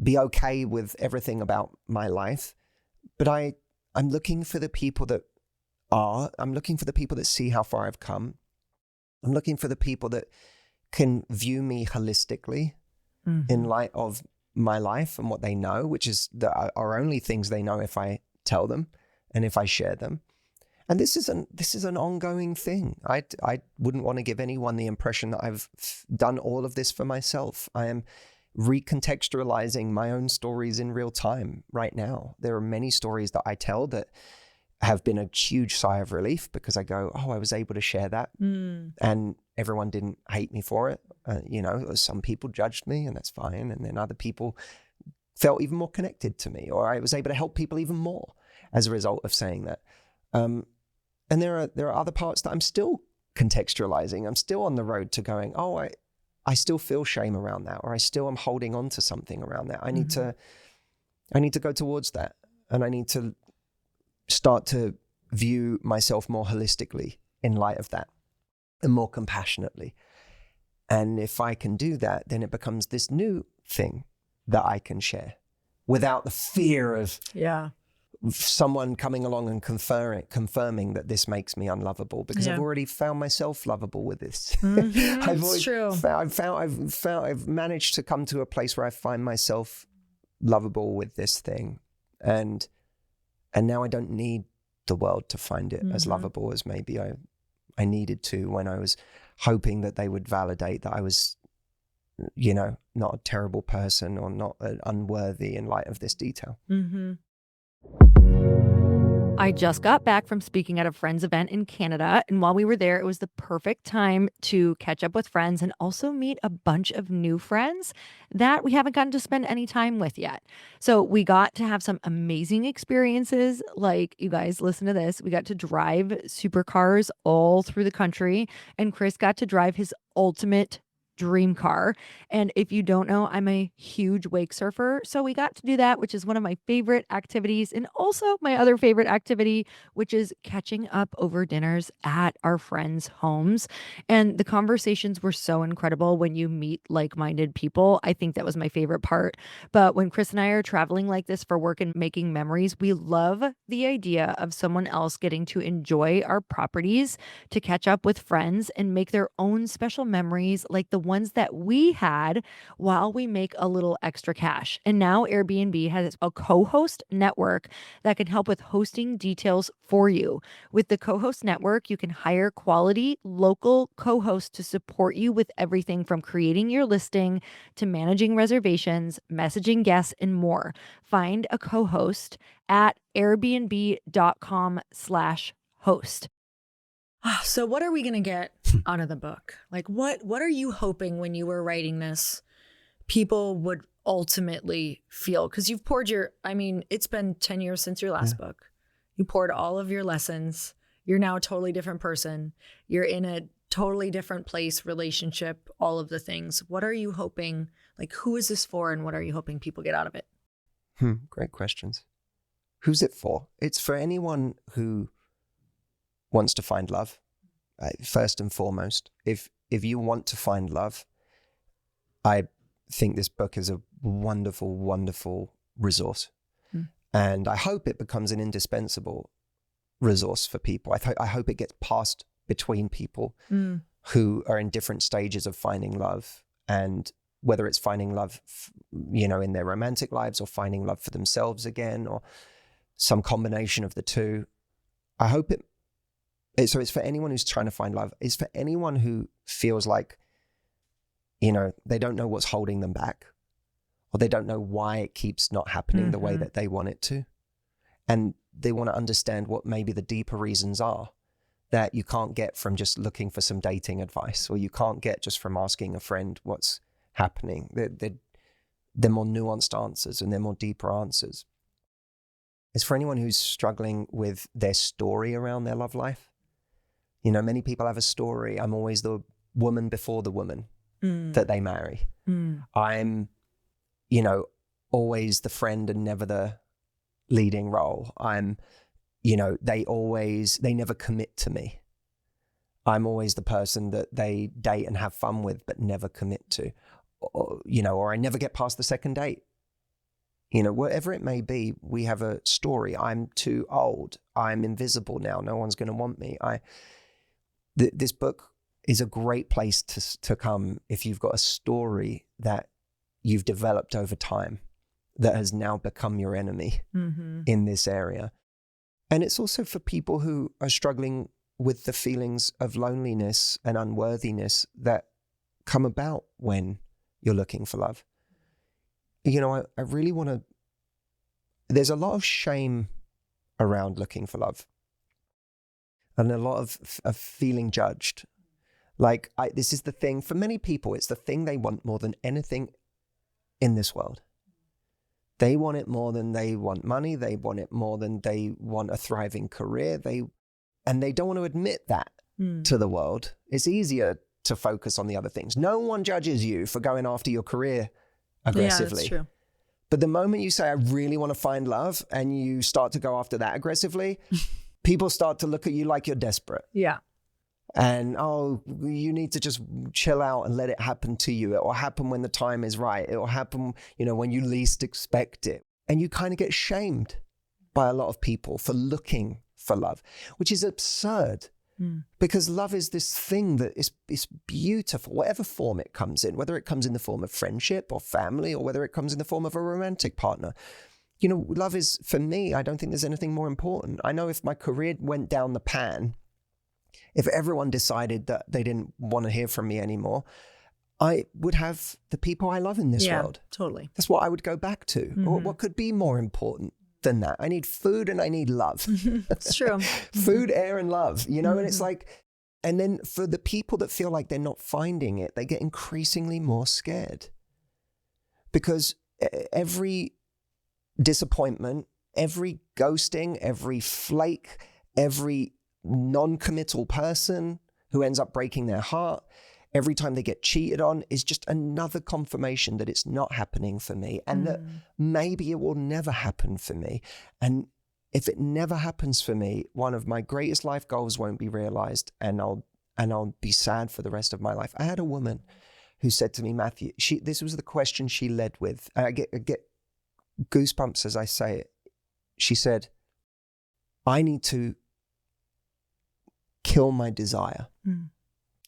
be okay with everything about my life. But I'm looking for the people that I'm looking for the people that see how far I've come. I'm looking for the people that can view me holistically in light of my life and what they know, which is that are only things they know if I tell them and if I share them. And this is an ongoing thing. I wouldn't want to give anyone the impression that I've done all of this for myself. I am recontextualizing my own stories in real time right now. There are many stories that I tell that have been a huge sigh of relief because I go, oh, I was able to share that. And everyone didn't hate me for it. Some people judged me, and that's fine. And then other people felt even more connected to me, or I was able to help people even more as a result of saying that. And there are other parts that I'm still contextualizing. I'm still on the road to going, oh, I still feel shame around that, or I still am holding on to something around that. I need to go towards that, and I need to start to view myself more holistically in light of that, and more compassionately. And if I can do that, then it becomes this new thing that I can share without the fear of someone coming along and confirming that this makes me unlovable, because I've already found myself lovable with this. I've managed to come to a place where I find myself lovable with this thing. And now I don't need the world to find it as lovable as maybe I needed to when I was hoping that they would validate that I was, not a terrible person or not unworthy in light of this detail. I just got back from speaking at a friend's event in Canada, and while we were there, it was the perfect time to catch up with friends and also meet a bunch of new friends that we haven't gotten to spend any time with yet. So we got to have some amazing experiences. Like, you guys, listen to this. We got to drive supercars all through the country, and Chris got to drive his ultimate dream car. And if you don't know, I'm a huge wake surfer. So we got to do that, which is one of my favorite activities. And also my other favorite activity, which is catching up over dinners at our friends' homes. And the conversations were so incredible when you meet like-minded people. I think that was my favorite part. But when Chris and I are traveling like this for work and making memories, we love the idea of someone else getting to enjoy our properties, to catch up with friends and make their own special memories like the ones that we had while we make a little extra cash. And now Airbnb has a co-host network that can help with hosting details for you. With the co-host network, you can hire quality local co-hosts to support you with everything from creating your listing to managing reservations, messaging guests, and more. Find a co-host at airbnb.com/host. So what are we going to get out of the book? Like, what are you hoping when you were writing this people would ultimately feel? Because you've poured it's been 10 years since your last book. You poured all of your lessons. You're now a totally different person. You're in a totally different place, relationship, all of the things. What are you hoping, like, who is this for, and what are you hoping people get out of it? Great questions. Who's it for? It's for anyone who wants to find love, first and foremost. If you want to find love, I think this book is a wonderful, wonderful resource. And I hope it becomes an indispensable resource for people. I hope it gets passed between people who are in different stages of finding love, and whether it's finding love, in their romantic lives, or finding love for themselves again, or some combination of the two. I hope so it's for anyone who's trying to find love. It's for anyone who feels like, they don't know what's holding them back, or they don't know why it keeps not happening the way that they want it to. And they want to understand what maybe the deeper reasons are that you can't get from just looking for some dating advice, or you can't get just from asking a friend what's happening. They're more nuanced answers, and they're more deeper answers. It's for anyone who's struggling with their story around their love life. Many people have a story. I'm always the woman before the woman that they marry. I'm, always the friend and never the leading role. I'm, they never commit to me. I'm always the person that they date and have fun with, but never commit to, or I never get past the second date. You know, whatever it may be, we have a story. I'm too old. I'm invisible now. No one's going to want me. This book is a great place to come if you've got a story that you've developed over time that has now become your enemy in this area. And it's also for people who are struggling with the feelings of loneliness and unworthiness that come about when you're looking for love. You know, I really want to, there's a lot of shame around looking for love and a lot of feeling judged. Like, this is the thing, for many people, it's the thing they want more than anything in this world. They want it more than they want money. They want it more than they want a thriving career. And they don't want to admit that to the world. It's easier to focus on the other things. No one judges you for going after your career aggressively. Yeah, that's true. But the moment you say, I really want to find love, and you start to go after that aggressively, people start to look at you like you're desperate. Yeah. And, oh, you need to just chill out and let it happen to you. It will happen when the time is right. It will happen, you know, when you least expect it. And you kind of get shamed by a lot of people for looking for love, which is absurd. Because love is this thing that is beautiful, whatever form it comes in, whether it comes in the form of friendship or family, or whether it comes in the form of a romantic partner. You know, love is, for me, I don't think there's anything more important. I know if my career went down the pan, if everyone decided that they didn't want to hear from me anymore, I would have the people I love in this world. Totally. That's what I would go back to. What could be more important than that? I need food and I need love. It's true. Food, air, and love, you know? And it's like, and then for the people that feel like they're not finding it, they get increasingly more scared. Because every disappointment, every ghosting, every flake, every non-committal person who ends up breaking their heart, every time they get cheated on, is just another confirmation that it's not happening for me, and that maybe it will never happen for me. And if it never happens for me, one of my greatest life goals won't be realized, and I'll be sad for the rest of my life. I had a woman who said to me, Matthew, this was the question she led with. I get goosebumps as I say it. She said, I need to kill my desire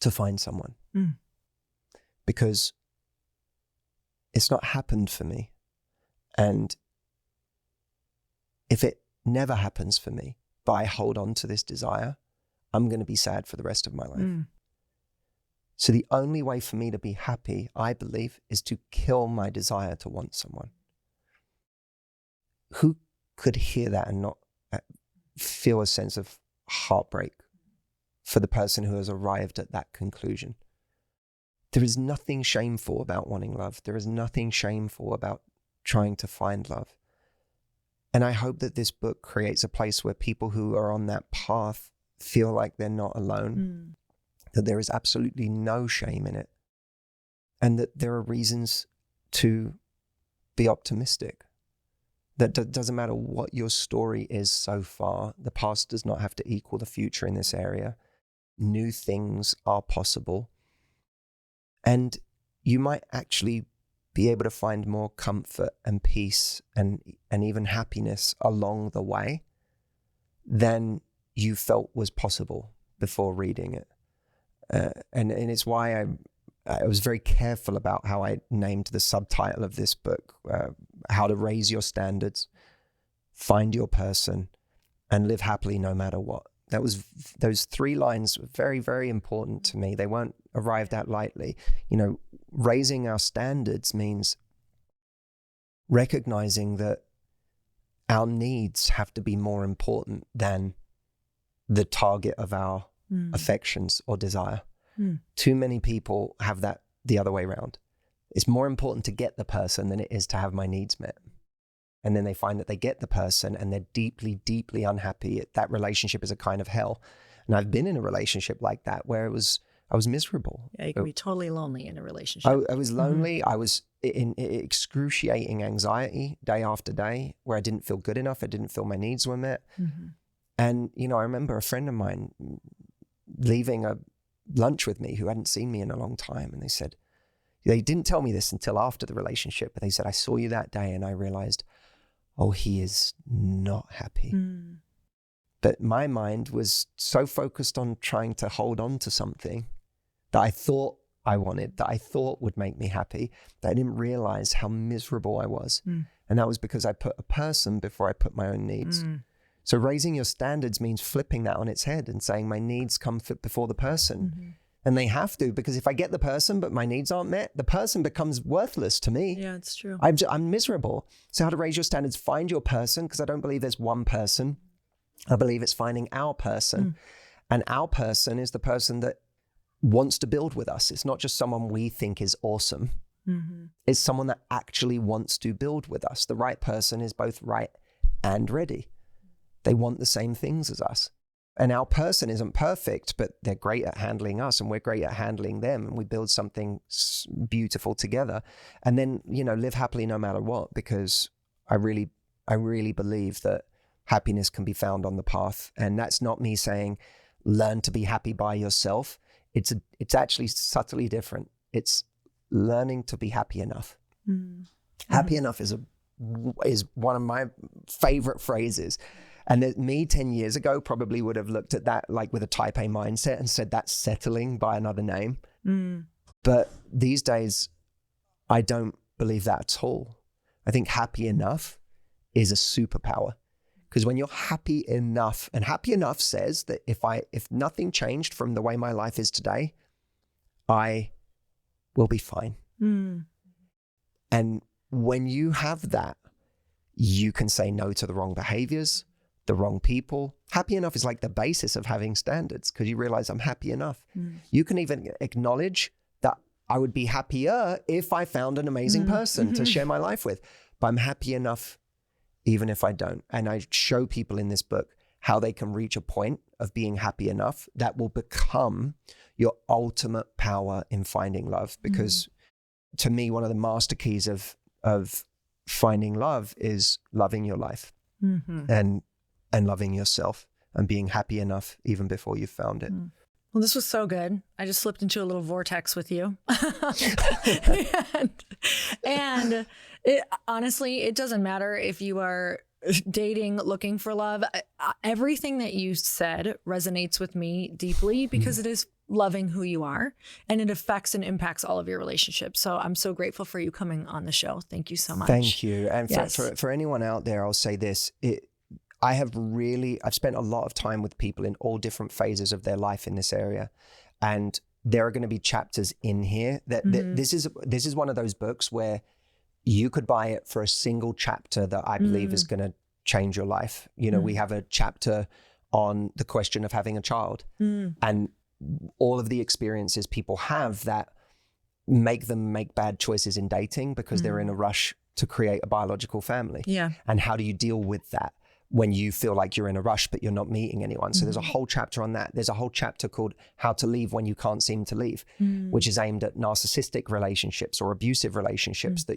to find someone because it's not happened for me. And if it never happens for me, but I hold on to this desire, I'm going to be sad for the rest of my life. So the only way for me to be happy, I believe, is to kill my desire to want someone. Who could hear that and not feel a sense of heartbreak for the person who has arrived at that conclusion? There is nothing shameful about wanting love. There is nothing shameful about trying to find love. And I hope that this book creates a place where people who are on that path feel like they're not alone, that there is absolutely no shame in it, and that there are reasons to be optimistic. That doesn't matter what your story is so far, the past does not have to equal the future in this area. New things are possible. And you might actually be able to find more comfort and peace and even happiness along the way than you felt was possible before reading it. And it's why I was very careful about how I named the subtitle of this book, How to Raise Your Standards, Find Your Person, and Live Happily No Matter What. Those 3 lines were very, very important to me. They weren't arrived at lightly. You know, raising our standards means recognizing that our needs have to be more important than the target of our affections or desire. Too many people have that the other way around. It's more important to get the person than it is to have my needs met. And then they find that they get the person and they're deeply, deeply unhappy. That relationship is a kind of hell. And I've been in a relationship like that where I was miserable. Yeah, you can be totally lonely in a relationship. I was lonely. I was in excruciating anxiety day after day where I didn't feel good enough. I didn't feel my needs were met. And, you know, I remember a friend of mine leaving a lunch with me who hadn't seen me in a long time. And they said, They didn't tell me this until after the relationship, but they said, I saw you that day and I realized, oh, he is not happy. But my mind was so focused on trying to hold on to something that I thought I wanted, that I thought would make me happy, that I didn't realize how miserable I was. And that was because I put a person before I put my own needs. So raising your standards means flipping that on its head and saying my needs come before the person. And they have to, because if I get the person, but my needs aren't met, the person becomes worthless to me. Yeah, it's true. I'm miserable. So how to raise your standards? Find your person, because I don't believe there's one person. I believe it's finding our person. And our person is the person that wants to build with us. It's not just someone we think is awesome. It's someone that actually wants to build with us. The right person is both right and ready. They want the same things as us. And our person isn't perfect, but they're great at handling us and we're great at handling them. And we build something beautiful together. And then, live happily no matter what, because I really believe that happiness can be found on the path. And that's not me saying, learn to be happy by yourself. It's actually subtly different. It's learning to be happy enough. Happy enough is one of my favorite phrases. And that me 10 years ago probably would have looked at that like with a type A mindset and said that's settling by another name. But these days, I don't believe that at all. I think happy enough is a superpower. Because when you're happy enough, and happy enough says that if nothing changed from the way my life is today, I will be fine. And when you have that, you can say no to the wrong behaviors, the wrong people. Happy enough is like the basis of having standards, because you realize I'm happy enough. You can even acknowledge that I would be happier if I found an amazing person to share my life with, but I'm happy enough even if I don't. And I show people in this book how they can reach a point of being happy enough that will become your ultimate power in finding love. Because to me, one of the master keys of finding love is loving your life and loving yourself and being happy enough even before you found it. Well, this was so good. I just slipped into a little vortex with you. and honestly, it doesn't matter if you are dating, looking for love. Everything that you said resonates with me deeply because it is loving who you are and it affects and impacts all of your relationships. So I'm so grateful for you coming on the show. Thank you so much. Thank you. And for anyone out there, I'll say this. I've spent a lot of time with people in all different phases of their life in this area. And there are going to be chapters in here that this is one of those books where you could buy it for a single chapter that I believe is going to change your life. We have a chapter on the question of having a child and all of the experiences people have that make them make bad choices in dating because they're in a rush to create a biological family. Yeah. And how do you deal with that when you feel like you're in a rush, but you're not meeting anyone? So there's a whole chapter on that. There's a whole chapter called How to Leave When You Can't Seem to Leave, which is aimed at narcissistic relationships or abusive relationships that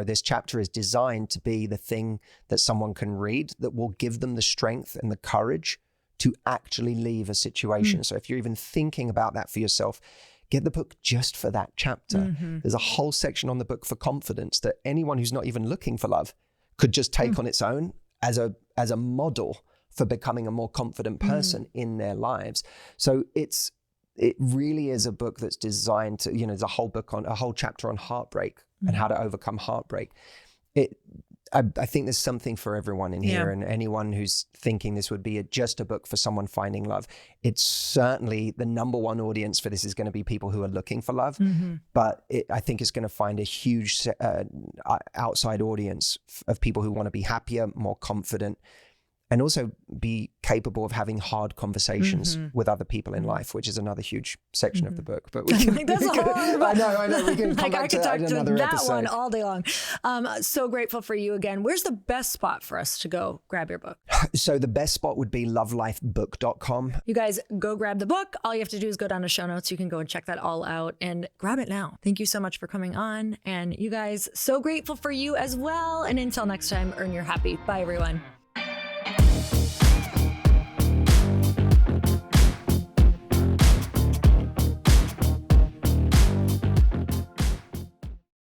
this chapter is designed to be the thing that someone can read that will give them the strength and the courage to actually leave a situation. So if you're even thinking about that for yourself, get the book just for that chapter. There's a whole section on the book for confidence that anyone who's not even looking for love could just take on its own as a model for becoming a more confident person in their lives. So it really is a book that's designed to, there's a whole chapter on heartbreak and how to overcome heartbreak. I think there's something for everyone in here, and anyone who's thinking this would be just a book for someone finding love. It's certainly the number one audience for this is going to be people who are looking for love, but I think it's going to find a huge outside audience of people who want to be happier, more confident, and also be capable of having hard conversations with other people in life, which is another huge section of the book. But we can, that's a whole I know. We can come back to that in another that episode. One all day long. So grateful for you again. Where's the best spot for us to go grab your book? So the best spot would be lovelifebook.com. You guys go grab the book. All you have to do is go down to show notes. You can go and check that all out and grab it now. Thank you so much for coming on. And you guys, so grateful for you as well. And until next time, earn your happy. Bye, everyone.